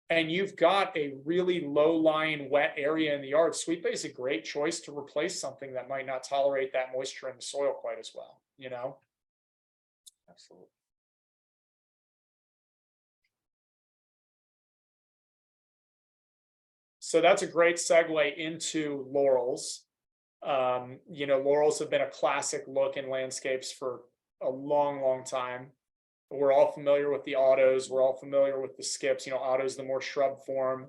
and you've got a really low lying wet area in the yard. Sweet bay is a great choice to replace something that might not tolerate that moisture in the soil quite as well, you know? Absolutely. So that's a great segue into laurels. You know, laurels have been a classic look in landscapes for a long, long time. We're all familiar with the autos. We're all familiar with the skips. You know, auto's the more shrub form.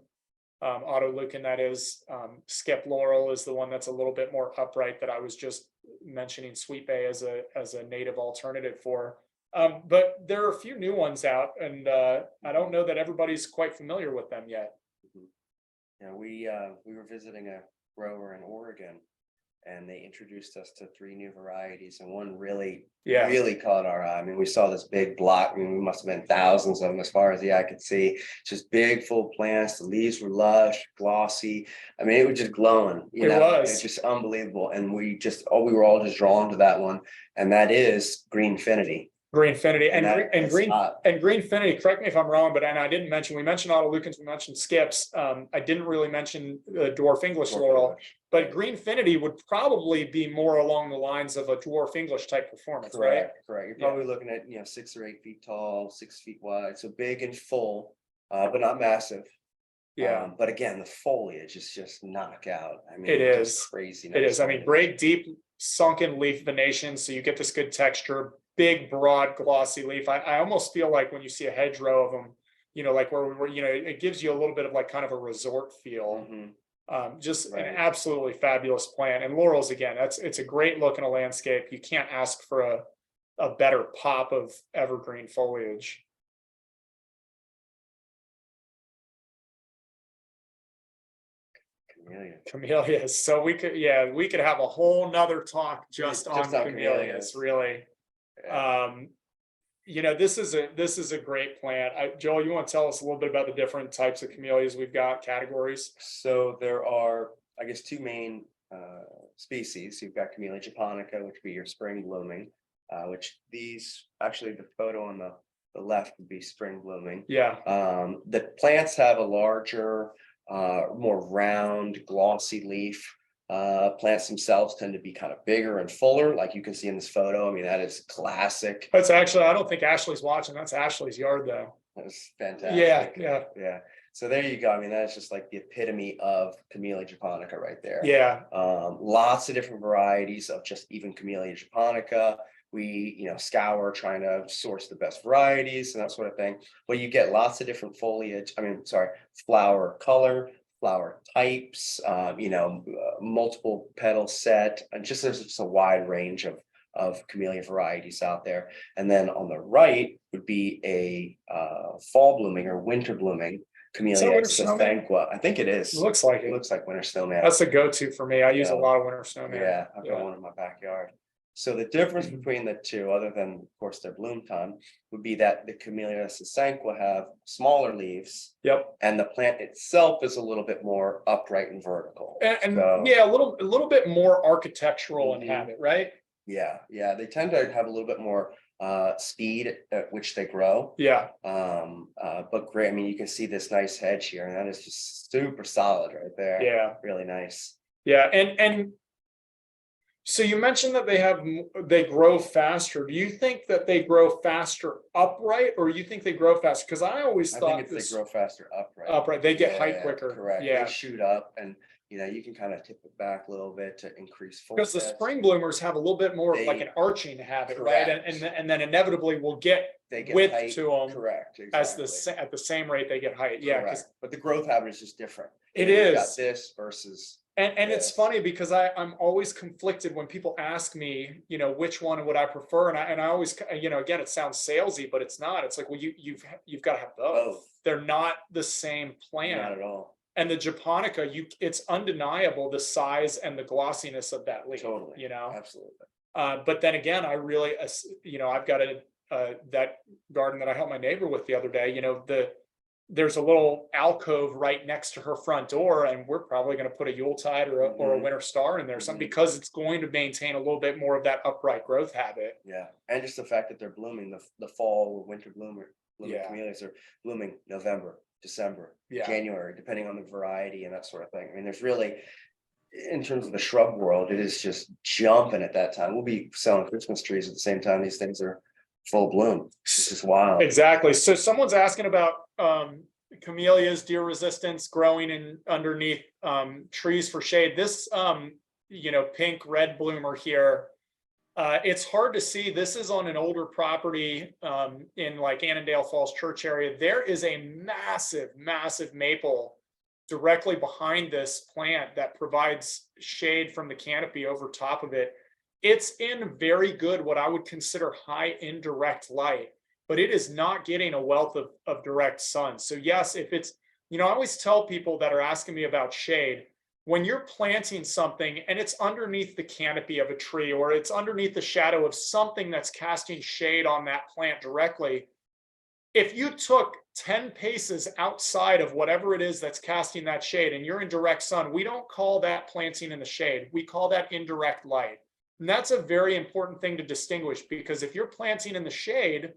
Autolucan, that is. Skip laurel is the one that's a little bit more upright that I was just mentioning Sweet Bay as a native alternative for. But there are a few new ones out, and I don't know that everybody's quite familiar with them yet. Yeah, we were visiting a grower in Oregon, and they introduced us to 3 new varieties, and one really caught our eye. I mean, we saw this big block. I mean, we must have been thousands of them as far as the eye could see. Just big, full plants. The leaves were lush, glossy. I mean, it was just glowing. You know, it was just unbelievable. And we were all just drawn to that one, and that is Greenfinity. Greenfinity and Greenfinity. Correct me if I'm wrong, but I didn't mention. We mentioned autolucans. We mentioned skips. I didn't really mention dwarf English laurel, but Greenfinity would probably be more along the lines of a dwarf English type performance, right? Correct. You're probably looking at 6 or 8 feet tall, 6 feet wide, so big and full, but not massive. Yeah. But again, the foliage is just knockout. I mean, it is crazy. It is. I mean, great deep sunken leaf venation, so you get this good texture. Big, broad, glossy leaf. I almost feel like when you see a hedgerow of them, you know, like where we were, you know, it gives you a little bit of like kind of a resort feel. Just an absolutely fabulous plant. And laurels, again, it's a great look in a landscape. You can't ask for a better pop of evergreen foliage. Camellias. So we could have a whole nother talk just on camellias, really. You know, this is a great plant. Joel, you want to tell us a little bit about the different types of camellias we've got, categories? So there are, I guess, 2 main species. You've got Camellia japonica, which would be your spring blooming, which these, actually the photo on the left would be spring blooming. Yeah. The plants have a larger, more round, glossy leaf. Plants themselves tend to be kind of bigger and fuller, like you can see in this photo. I mean, that is classic. That's actually, I don't think Ashley's watching. That's Ashley's yard, though. That's fantastic. Yeah. So there you go. I mean, that's just like the epitome of Camellia japonica right there. Yeah. Lots of different varieties of just even Camellia japonica. We, scour trying to source the best varieties and that sort of thing. But you get lots of different flower color, flower types, multiple petal set, and there's just a wide range of camellia varieties out there. And then on the right would be a fall blooming or winter blooming. Camellia winter snowman? Sasanqua. I think it is. It looks like It it. looks like winter snowman. That's a go-to for me. I use a Yeah. lot of winter snowman. Yeah, I've got one in my backyard. So the difference Mm-hmm. between the two, other than of course their bloom time, would be that the Camellia Sasanqua have smaller leaves. Yep. And the plant itself is a little bit more upright and vertical. And So, yeah, a little bit more architectural in Mhm. habit, right? yeah, they tend to have a little bit more speed at which they grow. Yeah. But great. I mean, you can see this nice hedge here, and that is just super solid right there. Yeah. Really nice. Yeah. And so you mentioned that they grow faster. Do you think that they grow faster upright, or you think they grow faster? Because I always I thought think they grow faster upright. upright, they get height Yeah, quicker. Correct. Yeah. They shoot up, and you can kind of tip it back a little bit to increase Because the force. spring bloomers have a little bit more of like They- an arching habit, right? Correct. And then inevitably we'll get They get width height, to them correct. as Exactly. at the same rate they get height. Yeah, because Correct. But the growth habit is just different. it You've got is. this versus. And it's Yes. funny because I'm always conflicted when people ask me, which one would I prefer, and I always, again, it sounds salesy, but it's not. It's like, well, you've got to have both. Both. They're not the same plant. Not at all. And the Japonica, it's undeniable the size and the glossiness of that leaf. Totally. Absolutely. But then again, I really, I've got that garden that I helped my neighbor with the other day. There's a little alcove right next to her front door, and we're probably going to put a Yuletide or a winter star in there, something because it's going to maintain a little bit more of that upright growth habit. Yeah, and just the fact that they're blooming, the fall or winter blooming Yeah. camellias are blooming November, December, Yeah. January, depending on the variety and that sort of thing. I mean, there's really, in terms of the shrub world, it is just jumping at that time. We'll be selling Christmas trees at the same time these things are full bloom. It's just wild. Exactly. So someone's asking about camellias, deer resistance, growing in underneath trees for shade. This pink red bloomer here, it's hard to see. This is on an older property in like Annandale Falls Church area. There is a massive maple directly behind this plant that provides shade from the canopy over top of it. It's in very good, what I would consider high indirect light, but it is not getting a wealth of direct sun. So yes, if it's, I always tell people that are asking me about shade, when you're planting something and it's underneath the canopy of a tree, or it's underneath the shadow of something that's casting shade on that plant directly, if you took 10 paces outside of whatever it is that's casting that shade and you're in direct sun, we don't call that planting in the shade. We call that indirect light. And that's a very important thing to distinguish, because if you're planting in the shade,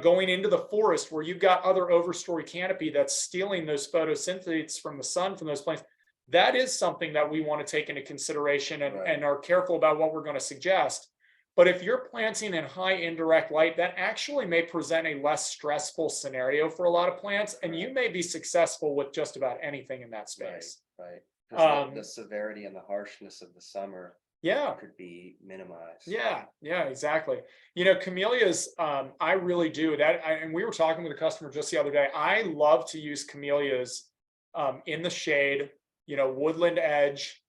going into the forest where you've got other overstory canopy that's stealing those photosynthesis from the sun from those plants, that is something that we want to take into consideration and are careful about what we're going to suggest. But if you're planting in high indirect light, that actually may present a less stressful scenario for a lot of plants, and you may be successful with just about anything in that space. Right. Because the severity and the harshness of the summer could be minimized. Yeah, exactly. Camellias, I really do that. And we were talking with a customer just the other day. I love to use camellias in the shade, woodland edge.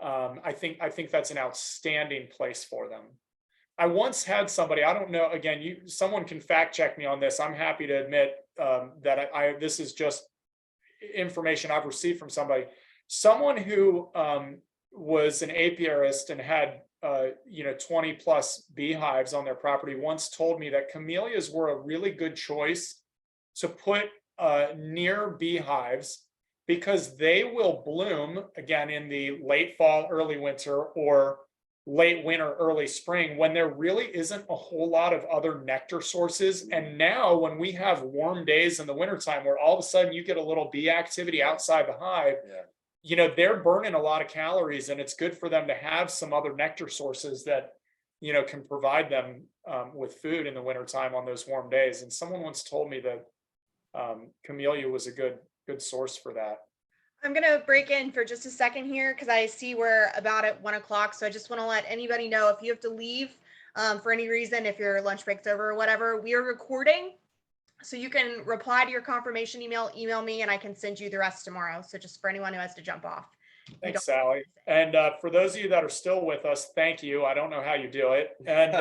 I think that's an outstanding place for them. I once had somebody, I don't know, again, someone can fact check me on this. I'm happy to admit that this is just information I've received from someone who was an apiarist and had 20 plus beehives on their property, once told me that camellias were a really good choice to put near beehives, because they will bloom again in the late fall, early winter, or late winter, early spring, when there really isn't a whole lot of other nectar sources. And now when we have warm days in the wintertime where all of a sudden you get a little bee activity outside the hive, they're burning a lot of calories, and it's good for them to have some other nectar sources that can provide them with food in the wintertime on those warm days. And someone once told me that camellia was a good source for that. I'm going to break in for just a second here because I see we're about at 1 o'clock. So I just want to let anybody know, if you have to leave for any reason, if your lunch break's over or whatever, we are recording. So you can reply to your confirmation email me, and I can send you the rest tomorrow. So just for anyone who has to jump off. Thanks, Sally. And for those of you that are still with us, thank you. I don't know how you do it. And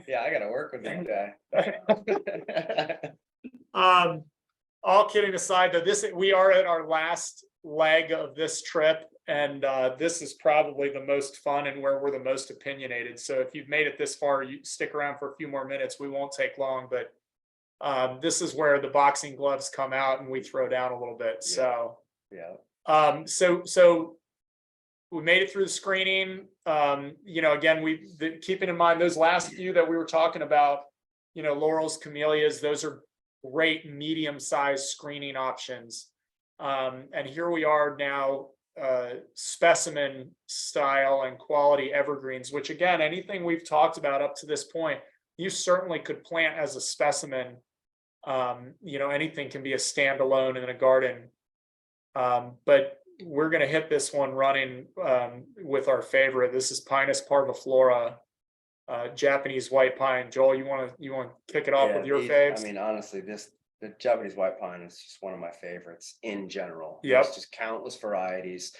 yeah, I got to work with that guy. all kidding aside, though, we are at our last leg of this trip, and this is probably the most fun and where we're the most opinionated. So if you've made it this far, you stick around for a few more minutes. We won't take long, but this is where the boxing gloves come out and we throw down a little bit. So so we made it through the screening. Again, keeping in mind those last few that we were talking about, Laurels, Camellias, those are great medium-sized screening options. And here we are now, specimen style and quality evergreens, which again, anything we've talked about up to this point, you certainly could plant as a specimen. Anything can be a standalone in a garden. But we're going to hit this one running with our favorite. This is Pinus parviflora, Japanese white pine. Joel, you want to kick it off with your faves? I mean, honestly, the Japanese white pine is just one of my favorites in general. Yep. There's just countless varieties.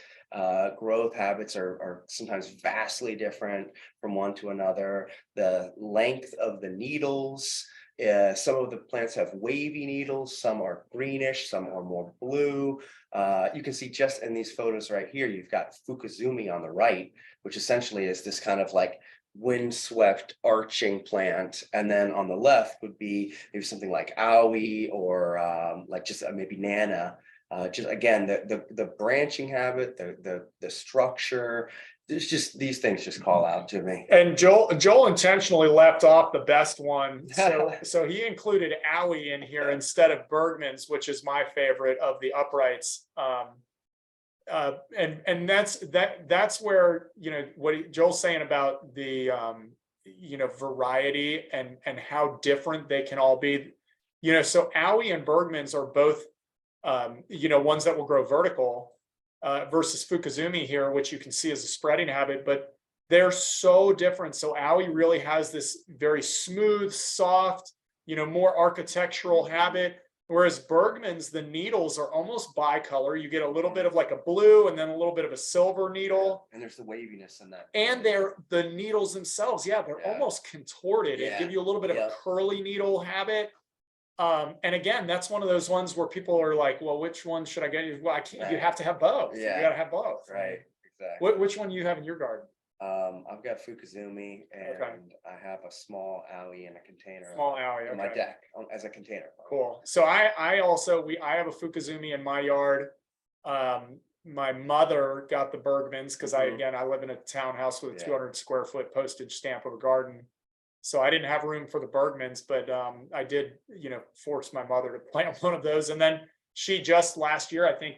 Growth habits are sometimes vastly different from one to another. The length of the needles. Some of the plants have wavy needles, some are greenish, some are more blue. You can see just in these photos right here, you've got Fukuzumi on the right, which essentially is this kind of like windswept arching plant. And then on the left would be maybe something like Aoi or like just maybe Nana. Just again, the branching habit, the structure. There's just these things just call out to me. And Joel intentionally left off the best one. So he included Aoi in here instead of Bergman's, which is my favorite of the uprights. And that's where, what Joel's saying about the, variety and how different they can all be. So Aoi and Bergman's are both, ones that will grow vertical. Versus Fukuzumi here, which you can see as a spreading habit, but they're so different. So Aoi really has this very smooth, soft, more architectural habit, whereas Bergman's, the needles are almost bicolor. You get a little bit of like a blue and then a little bit of a silver needle. And there's the waviness in that. And the needles themselves, they're almost contorted. It give you a little bit of a curly needle habit. And again, that's one of those ones where people are like, well, which one should I get? Well, I can't, you have to have both. You got to have both. Right. Exactly. Which one do you have in your garden? I've got Fukuzumi and I have a small Aoi in a container. Small Aoi, on my deck as a container. Cool. So I have a Fukuzumi in my yard. My mother got the Bergmans because I live in a townhouse with a 200 square foot postage stamp of a garden. So I didn't have room for the Bergmans, but I did, force my mother to plant one of those. And then she just last year, I think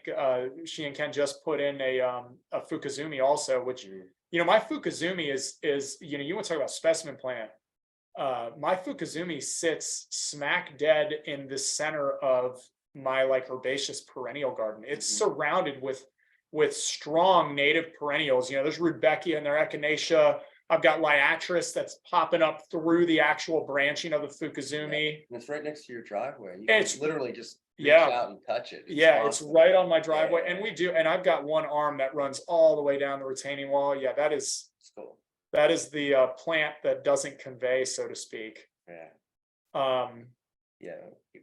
she and Ken just put in a Fukuzumi also, which, my Fukuzumi is, you want to talk about specimen plant. My Fukuzumi sits smack dead in the center of my like herbaceous perennial garden. It's surrounded with strong native perennials. There's Rudbeckia and their Echinacea. I've got Liatris that's popping up through the actual branching of the Fukuzumi. And it's right next to your driveway. You can literally just reach out and touch it. It's right on my driveway. And I've got one arm that runs all the way down the retaining wall. That is cool. That is the plant that doesn't convey, so to speak.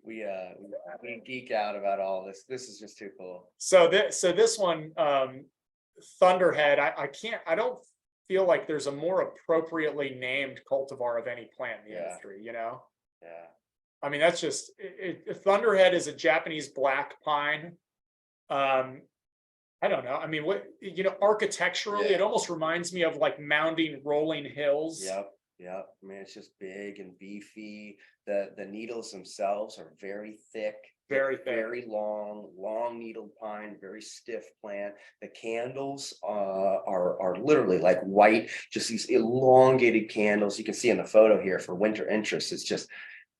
We geek out about all this. This is just too cool. So this one, Thunderhead, I don't feel like there's a more appropriately named cultivar of any plant in the industry, I mean, that's just Thunderhead is a Japanese black pine. I don't know. I mean, architecturally, it almost reminds me of like mounding rolling hills. Yep. I mean, it's just big and beefy. The needles themselves are very thick. Very long needled pine, very stiff plant. The candles are literally like white, just these elongated candles. You can see in the photo here for winter interest. It's just,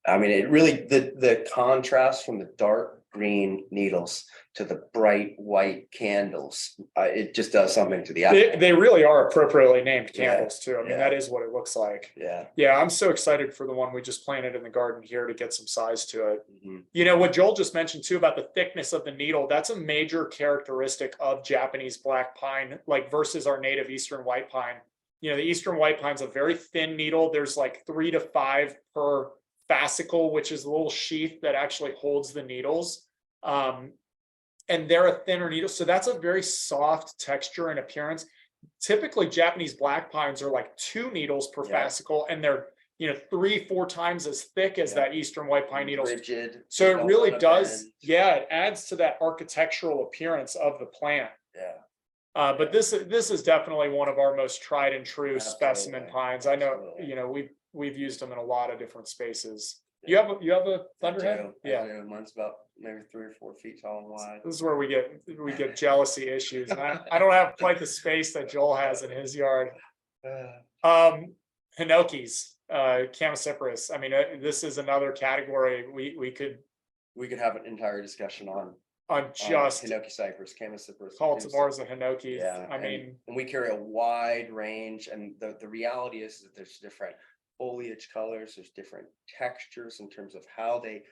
I mean, it really, the contrast from the dark green needles to the bright white candles, it just does something to the eye. They really are appropriately named candles too. I mean, that is what it looks like. I'm so excited for the one we just planted in the garden here to get some size to it. What Joel just mentioned too about the thickness of the needle, that's a major characteristic of Japanese black pine, like versus our native eastern white pine. The eastern white pine's a very thin needle. There's like 3 to 5 per fascicle, which is a little sheath that actually holds the needles. And they're a thinner needle. So that's a very soft texture and appearance. Typically Japanese black pines are like 2 needles per fascicle, and they're, 3-4 times as thick as that Eastern white pine needles. Rigid. So you it don't really wanna does, bend. it adds to that architectural appearance of the plant. Yeah. But this is definitely one of our most tried and true specimen Absolutely. pines. I know, Absolutely. we've used them in a lot of different spaces. Yeah. You have a I thunderhead? do. I do. Mine's about maybe 3 or 4 feet tall and wide. This is where we get jealousy issues. I don't have quite the space that Joel has in his yard. Hinokis, Camasiferous. I mean, this is another category we could have an entire discussion on just Hinoki cypress, Camasiferous. cultivars of Hinokis. Yeah, I mean, and we carry a wide range, and the reality is that there's different foliage colors, there's different textures in terms of how they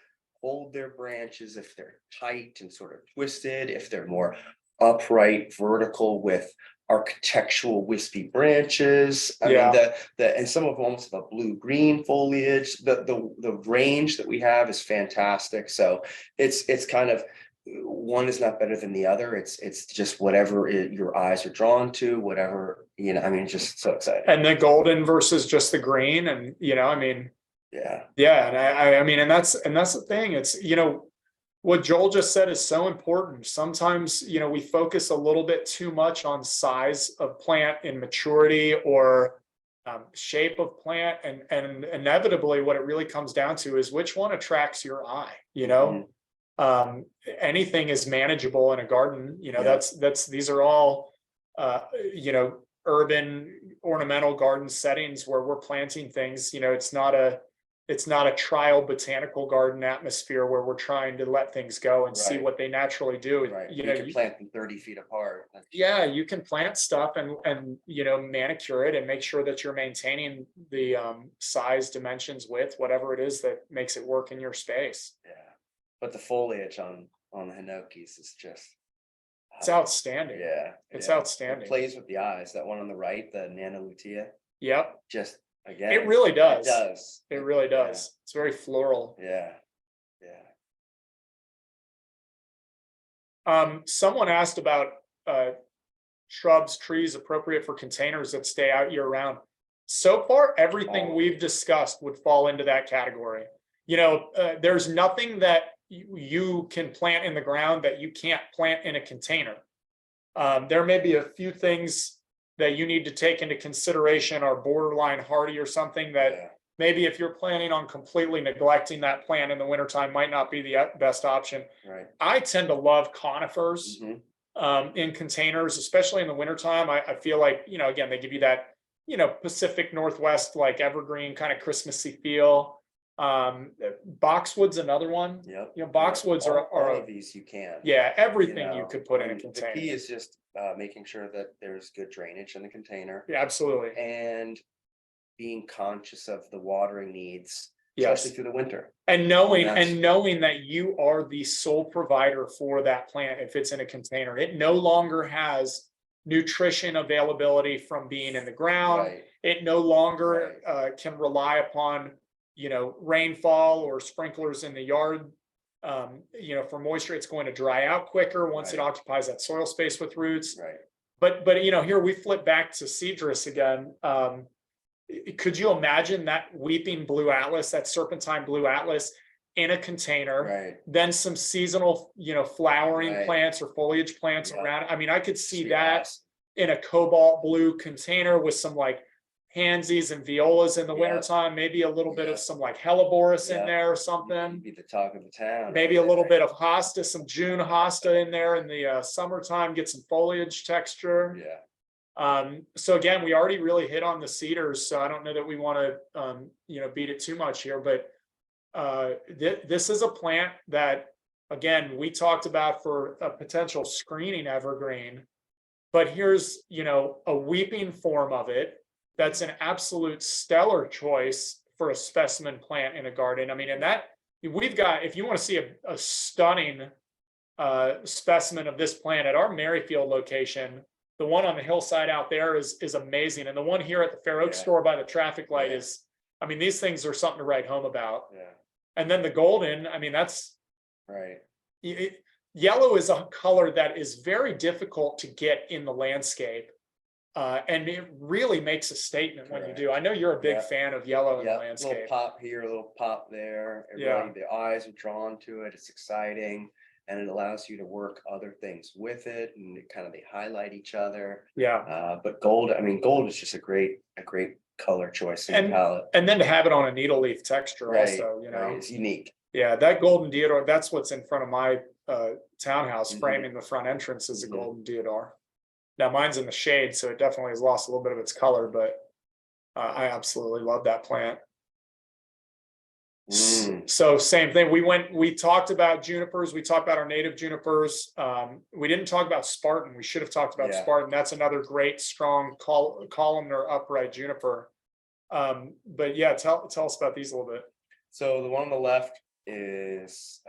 hold their branches, if they're tight and sort of twisted, if they're more upright, vertical with architectural wispy branches. I mean, and some of them almost have a blue-green foliage. The range that we have is fantastic. So it's kind of, one is not better than the other. It's just whatever your eyes are drawn to, whatever, I mean, just so exciting. and the golden versus just the green, and I mean, and I mean, and that's the thing. It's, what Joel just said is so important. Sometimes, we focus a little bit too much on size of plant and maturity, or shape of plant, and inevitably what it really comes down to is which one attracts your eye. Anything is manageable in a garden. These are all urban ornamental garden settings where we're planting things. It's not a trial botanical garden atmosphere where we're trying to let things go and see what they naturally do. Right. You can plant them 30 feet apart. You can plant stuff and manicure it and make sure that you're maintaining the size, dimensions, width, whatever it is that makes it work in your space. Yeah. But the foliage on the Hinokis is just, it's outstanding. Yeah. It's outstanding. It plays with the eyes. That one on the right, the Nana Lutea. Yep. Just again. It really does. It does. It really does. It's very floral. Yeah. Someone asked about shrubs, trees appropriate for containers that stay out year round. So far, everything we've discussed would fall into that category. There's nothing that you can plant in the ground that you can't plant in a container. There may be a few things that you need to take into consideration are borderline hardy or something that maybe if you're planning on completely neglecting that plant in the wintertime might not be the best option. Right. I tend to love conifers in containers, especially in the wintertime. I feel like, again, they give you that, Pacific Northwest, like evergreen kind of Christmassy feel. Boxwoods, another one. Boxwoods are all of these you can. Everything you could put in a container. The key is just making sure that there's good drainage in the container. Yeah, absolutely. And being conscious of the watering needs, especially through the winter. And knowing that you are the sole provider for that plant if it's in a container. It no longer has nutrition availability from being in the ground. It no longer can rely upon rainfall or sprinklers in the yard, for moisture. It's going to dry out quicker once it occupies that soil space with roots. But here we flip back to Cedrus again. Could you imagine that weeping blue atlas, that serpentine blue atlas in a container, then some seasonal, flowering plants or foliage plants around? I mean, I could see that in a cobalt blue container with some like pansies and violas in the wintertime, maybe a little bit of some like helleborus in there or something. Be the talk of the town. Maybe a little bit of hosta, some June hosta in there in the summertime, get some foliage texture. So again, we already really hit on the cedars, so I don't know that we want to beat it too much here, but this is a plant that, again, we talked about for a potential screening evergreen, but here's a weeping form of it that's an absolute stellar choice for a specimen plant in a garden. I mean, and that we've got, if you want to see a stunning specimen of this plant at our Merrifield location, the one on the hillside out there is amazing. And the one here at the Fair Oaks store by the traffic light is, I mean, these things are something to write home about. And then the golden, I mean, that's yellow is a color that is very difficult to get in the landscape. And it really makes a statement when you do. I know you're a big Yeah. fan of yellow in the A little landscape. pop here, a little pop there. It Yeah. really, the eyes are drawn to it. It's exciting. And it allows you to work other things with it, and it kind of, they highlight each other. Yeah. But gold, I mean, gold is just a great color choice in the palette. And then to have it on a needle leaf texture Right, also, you know. right, it's unique. Yeah, that golden deodar, that's what's in front of my townhouse, Mhm. framing the front entrance is a Mhm. golden deodar. Now mine's in the shade, so it definitely has lost a little bit of its color, but I absolutely love that plant. So same thing, we talked about junipers, we talked about our native junipers. We didn't talk about Spartan. We should have talked about Yeah. Spartan. That's another great, strong columnar upright juniper. But yeah, tell us about these a little bit. So the one on the left is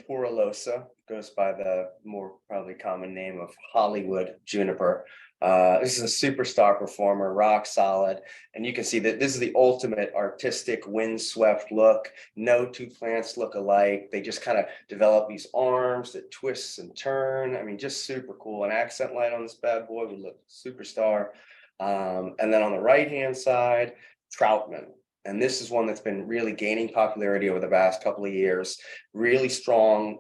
Torolosa, goes by the more probably common name of Hollywood juniper. This is a superstar performer, rock solid, and you can see that this is the ultimate artistic windswept look. No two plants look alike. They just kind of develop these arms that twists and turn. I mean, just super cool. An accent light on this bad boy would look superstar. And then on the right hand side, Troutman. And this is one that's been really gaining popularity over the past couple of years. Really strong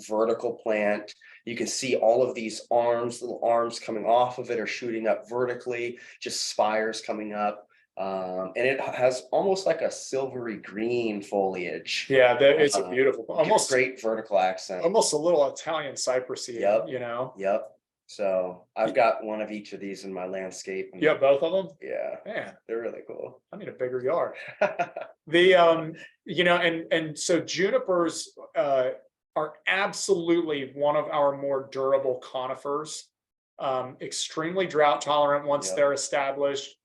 vertical plant. You can see all of these arms, little arms coming off of it or shooting up vertically, just spires coming up. And it has almost like a silvery green foliage. Yeah, it's a beautiful, almost great vertical accent. Almost a little Italian cypressy, Yep. You know? Yep. So I've got one of each of these in my landscape. You have both of them? Yeah, Man, they're really cool. I need a bigger yard. The you know, and so junipers are absolutely one of our more durable conifers. Extremely drought tolerant once Yep. they're established.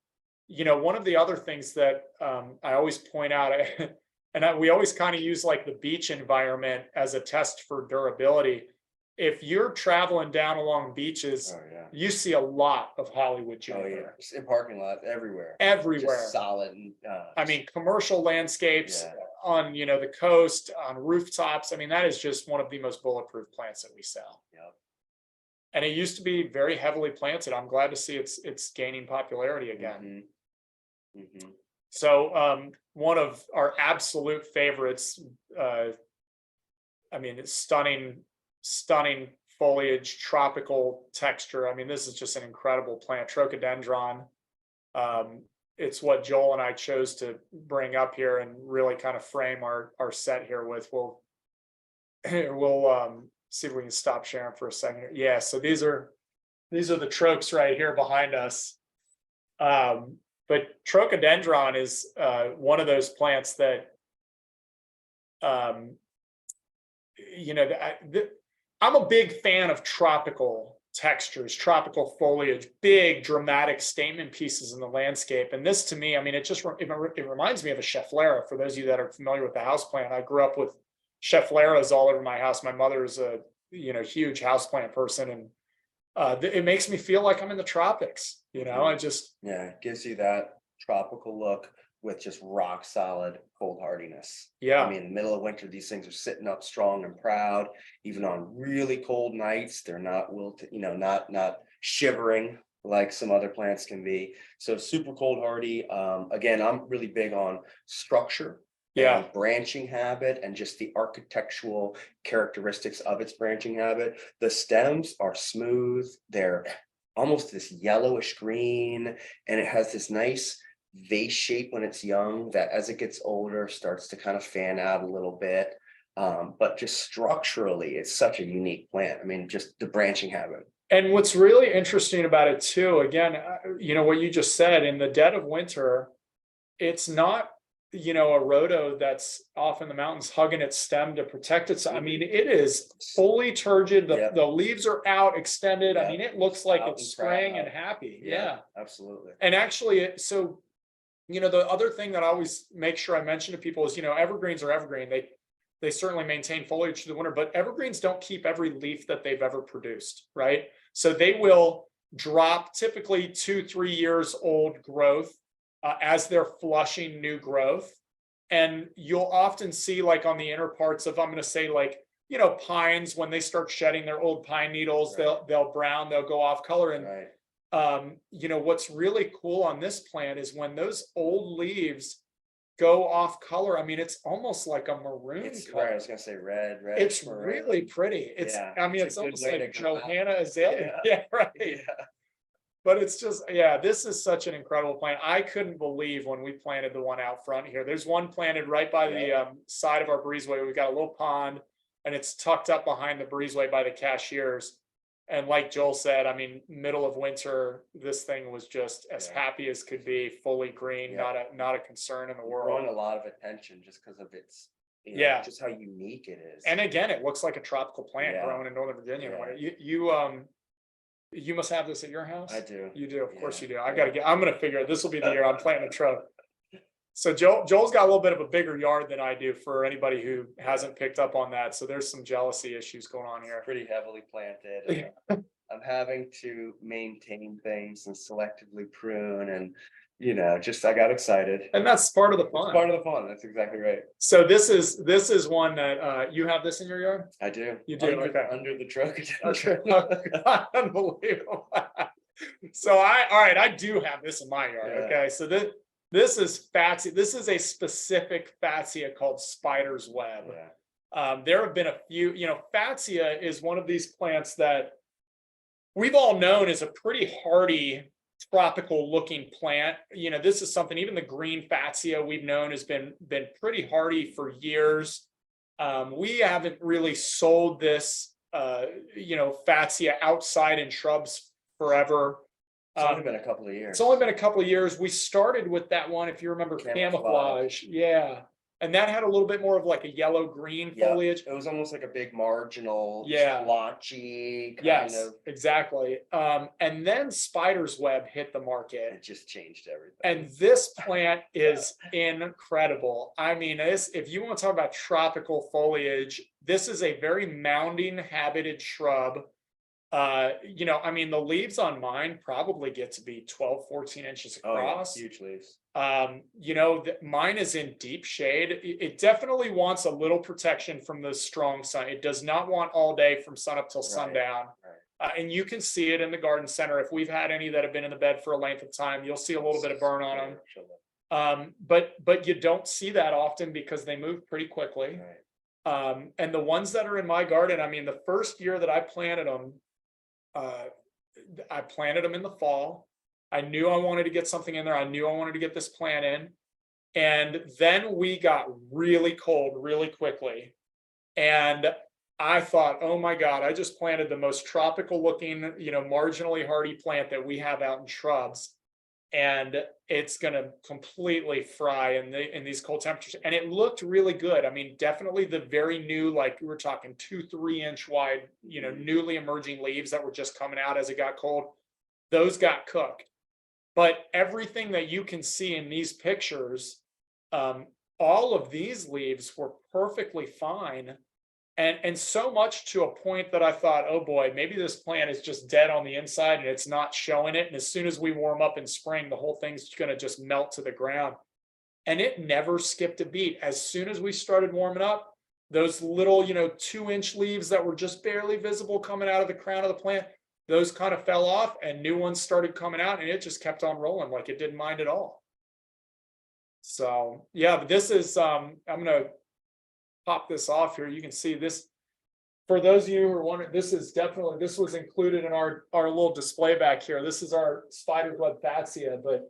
You know, one of the other things that I always point out, and we always kind of use like the beach environment as a test for durability. If you're traveling down along beaches, Oh yeah. you see a lot of Hollywood Oh yeah. juniper. Just in parking lots everywhere. Everywhere. Just solid. And, I mean, commercial landscapes Yeah. on, you know, the coast, on rooftops. I mean, that is just one of the most bulletproof plants that we sell. Yep. And it used to be very heavily planted. I'm glad to see it's gaining popularity again. Mhm. Mhm. So one of our absolute favorites, I mean, it's stunning foliage, tropical texture. I mean, this is just an incredible plant, Trocadendron. It's what Joel and I chose to bring up here and really kind of frame our set here with. We'll see if we can stop sharing for a second. Yeah, so these are the trochs right here behind us. But Trocadendron is one of those plants that you know, I'm a big fan of tropical textures, tropical foliage, big dramatic statement pieces in the landscape. And this to me, I mean, it reminds me of a Schefflera. For those of you that are familiar with the houseplant, I grew up with Scheffleras all over my house. My mother is a huge houseplant person, and it makes me feel like I'm in the tropics. You know, I just it gives you that tropical look with just rock solid cold hardiness. Yeah. I mean, in the middle of winter, these things are sitting up strong and proud. Even on really cold nights, they're not wilted, not shivering like some other plants can be. So super cold hardy. Again, I'm really big on structure. Yeah. And branching habit and just the architectural characteristics of its branching habit. The stems are smooth. They're almost this yellowish green, and it has this nice vase shape when it's young that as it gets older starts to kind of fan out a little bit. But just structurally, it's such a unique plant. I mean, just the branching habit. And what's really interesting about it too, again, what you just said, in the dead of winter, it's not, a rhodo that's off in the mountains hugging its stem to protect itself. I mean, it is fully turgid. The leaves are out, extended. I mean, it looks like it's spraying and happy. Yeah, absolutely. And actually, the other thing that I always make sure I mention to people is, evergreens are evergreen. They certainly maintain foliage through the winter, but evergreens don't keep every leaf that they've ever produced, right? So they will drop typically 2-3 years old growth as they're flushing new growth. And you'll often see, like on the inner parts of, I'm going to say, like you know, pines, when they start shedding their old pine needles, they'll brown, they'll go off color. And you know, what's really cool on this plant is when those old leaves go off color. I mean, it's almost like a maroon color. Right, I was gonna say red. It's maroon. really pretty. It's, I mean, it's almost like Johanna Azalea. Yeah, right. Yeah. But it's just, yeah, this is such an incredible plant. I couldn't believe when we planted the one out front here. There's one planted right by the side of our breezeway. We've got a little pond, and it's tucked up behind the breezeway by the cashiers. And like Joel said, I mean, middle of winter, this thing was just as happy as could be, fully green, not a concern in the world. Drawing a lot of attention just because of its, you know, just how unique it is. And again, it looks like a tropical plant growing in Northern Virginia. You must have this at your house? I do. You do, of course you do. I'm gonna figure it. This will be the year I'm planting a truck. So Joel's got a little bit of a bigger yard than I do, for anybody who hasn't picked up on that. So there's some jealousy issues going on here. Pretty heavily planted. I'm having to maintain things and selectively prune, and you know, just I got excited. And that's part of the fun. It's part of the fun. That's exactly right. So this is one that you have this in your yard? I do. You do, under the truck. Unbelievable. So I do have this in my yard. Okay, so this is Fatsia. This is a specific Fatsia called spider's web. There have been a few, you know, Fatsia is one of these plants that we've all known is a pretty hardy tropical looking plant. You know, this is something, even the green Fatsia we've known has been pretty hardy for years. We haven't really sold this, you know, Fatsia outside in shrubs forever. It's only been a couple of years. It's only been a couple of years. We started with that one, if you remember, camouflage. Yeah. And that had a little bit more of like a yellow-green foliage. It was almost like a big marginal, splotchy kind of. Exactly. And then spider's web hit the market. It just changed everything. And this plant is incredible. I mean, if you want to talk about tropical foliage, this is a very mounding habited shrub. You know, I mean, the leaves on mine probably get to be 12, 14 inches across. Huge leaves. You know, mine is in deep shade. It definitely wants a little protection from the strong sun. It does not want all day from sun up till sundown. And you can see it in the garden center. If we've had any that have been in the bed for a length of time, you'll see a little bit of burn on them. But you don't see that often because they move pretty quickly. And the ones that are in my garden, I mean, the first year that I planted them in the fall. I knew I wanted to get something in there. I knew I wanted to get this plant in. And then we got really cold really quickly. And I thought, oh my God, I just planted the most tropical looking, you know, marginally hardy plant that we have out in shrubs. And it's going to completely fry in these cold temperatures. And it looked really good. I mean, definitely the very new, like we were talking 2-3 inch wide, you know, newly emerging leaves that were just coming out as it got cold, those got cooked. But everything that you can see in these pictures, all of these leaves were perfectly fine. And so much to a point that I thought, oh boy, maybe this plant is just dead on the inside and it's not showing it. And as soon as we warm up in spring, the whole thing's going to just melt to the ground. And it never skipped a beat. As soon as we started warming up, those little, you know, 2-inch leaves that were just barely visible coming out of the crown of the plant, those kind of fell off and new ones started coming out, and it just kept on rolling like it didn't mind at all. So yeah, but this is, I'm going to pop this off here. You can see this. For those of you who are wondering, this was included in our little display back here. This is our spider's web Fatsia, but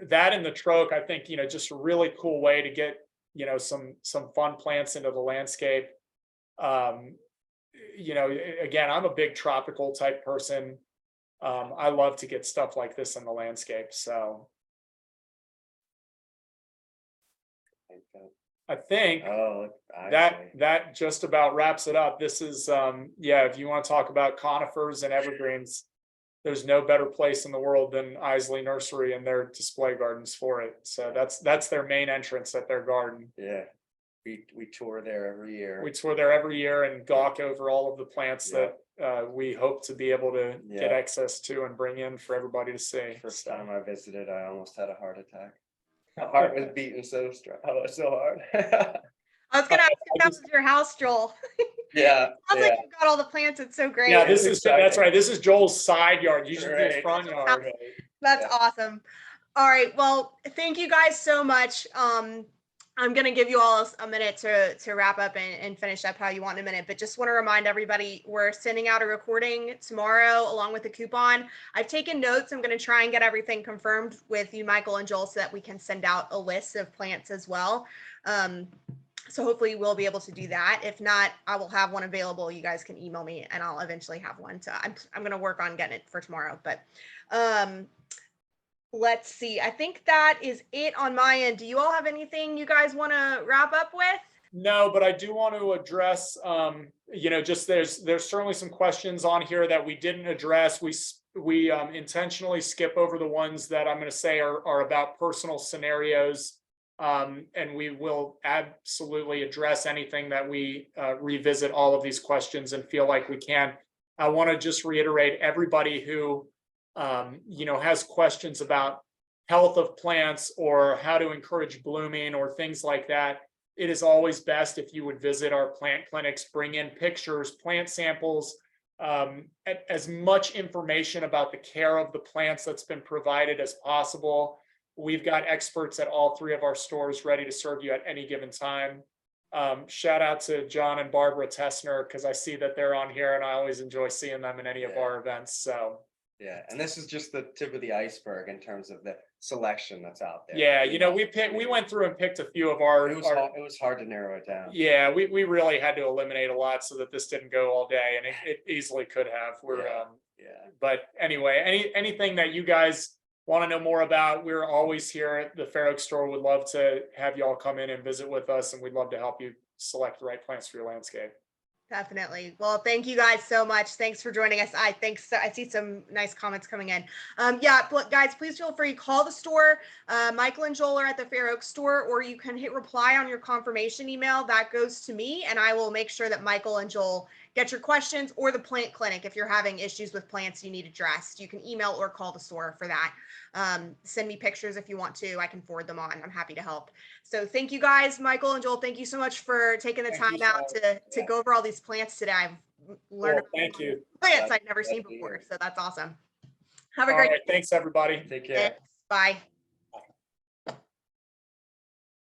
that in the troche, I think, you know, just a really cool way to get, you know, some fun plants into the landscape. You know, again, I'm a big tropical type person. I love to get stuff like this in the landscape. So I think that just about wraps it up. This is, if you want to talk about conifers and evergreens, there's no better place in the world than Isley Nursery and their display gardens for it. So that's their main entrance at their garden. Yeah. We tour there every year. We tour there every year and gawk over all of the plants that we hope to be able to get access to and bring in for everybody to see. First time I visited, I almost had a heart attack. My heart was beating so hard. I was gonna ask if I that just- was your house, Joel. Yeah, Sounds yeah. like you've got all the plants. It's so great. Yeah, It's that's exciting. right. This is Joel's side yard, usually his Right. front yard. That's Yeah. awesome. All right. Well, thank you guys so much. I'm gonna give you all a minute to wrap up and finish up how you want in a minute, but just want to remind everybody we're sending out a recording tomorrow along with the coupon. I've taken notes. I'm gonna try and get everything confirmed with you, Michael and Joel, so that we can send out a list of plants as well. So hopefully we'll be able to do that. If not, I will have one available. You guys can email me and I'll eventually have one. So I'm going to work on getting it for tomorrow, but let's see. I think that is it on my end. Do you all have anything you guys want to wrap up with? No, but I do want to address, just there's certainly some questions on here that we didn't address. We intentionally skip over the ones that I'm going to say are about personal scenarios. And we will absolutely address anything that we revisit all of these questions and feel like we can. I want to just reiterate, everybody who has questions about health of plants or how to encourage blooming or things like that, it is always best if you would visit our plant clinics, bring in pictures, plant samples, as much information about the care of the plants that's been provided as possible. We've got experts at all 3 of our stores ready to serve you at any given time. Shout out to John and Barbara Tessner, because I see that they're on here and I always enjoy seeing them in any of our events. So Yeah, and this is just the tip of the iceberg in terms of the selection that's out there. yeah, we went through and picked a few of our. It was hard to narrow it down. Yeah, we really had to eliminate a lot so that this didn't go all day, and it easily could have. But anyway, anything that you guys want to know more about, we're always here at the Fair Oaks store. Would love to have y'all come in and visit with us, and we'd love to help you select the right plants for your landscape. Definitely. Well, thank you guys so much. Thanks for joining us. I see some nice comments coming in. Guys, please feel free to call the store. Michael and Joel are at the Fair Oaks store, or you can hit reply on your confirmation email. That goes to me, and I will make sure that Michael and Joel get your questions, or the plant clinic. If you're having issues with plants you need addressed, you can email or call the store for that. Send me pictures if you want to. I can forward them on. I'm happy to help. So thank you guys, Michael and Joel. Thank you so much for taking the time out to go over all these plants today. I've learned thank you. plants I've never seen before. So that's awesome. Have a great day. Thanks, everybody. Take care. Bye.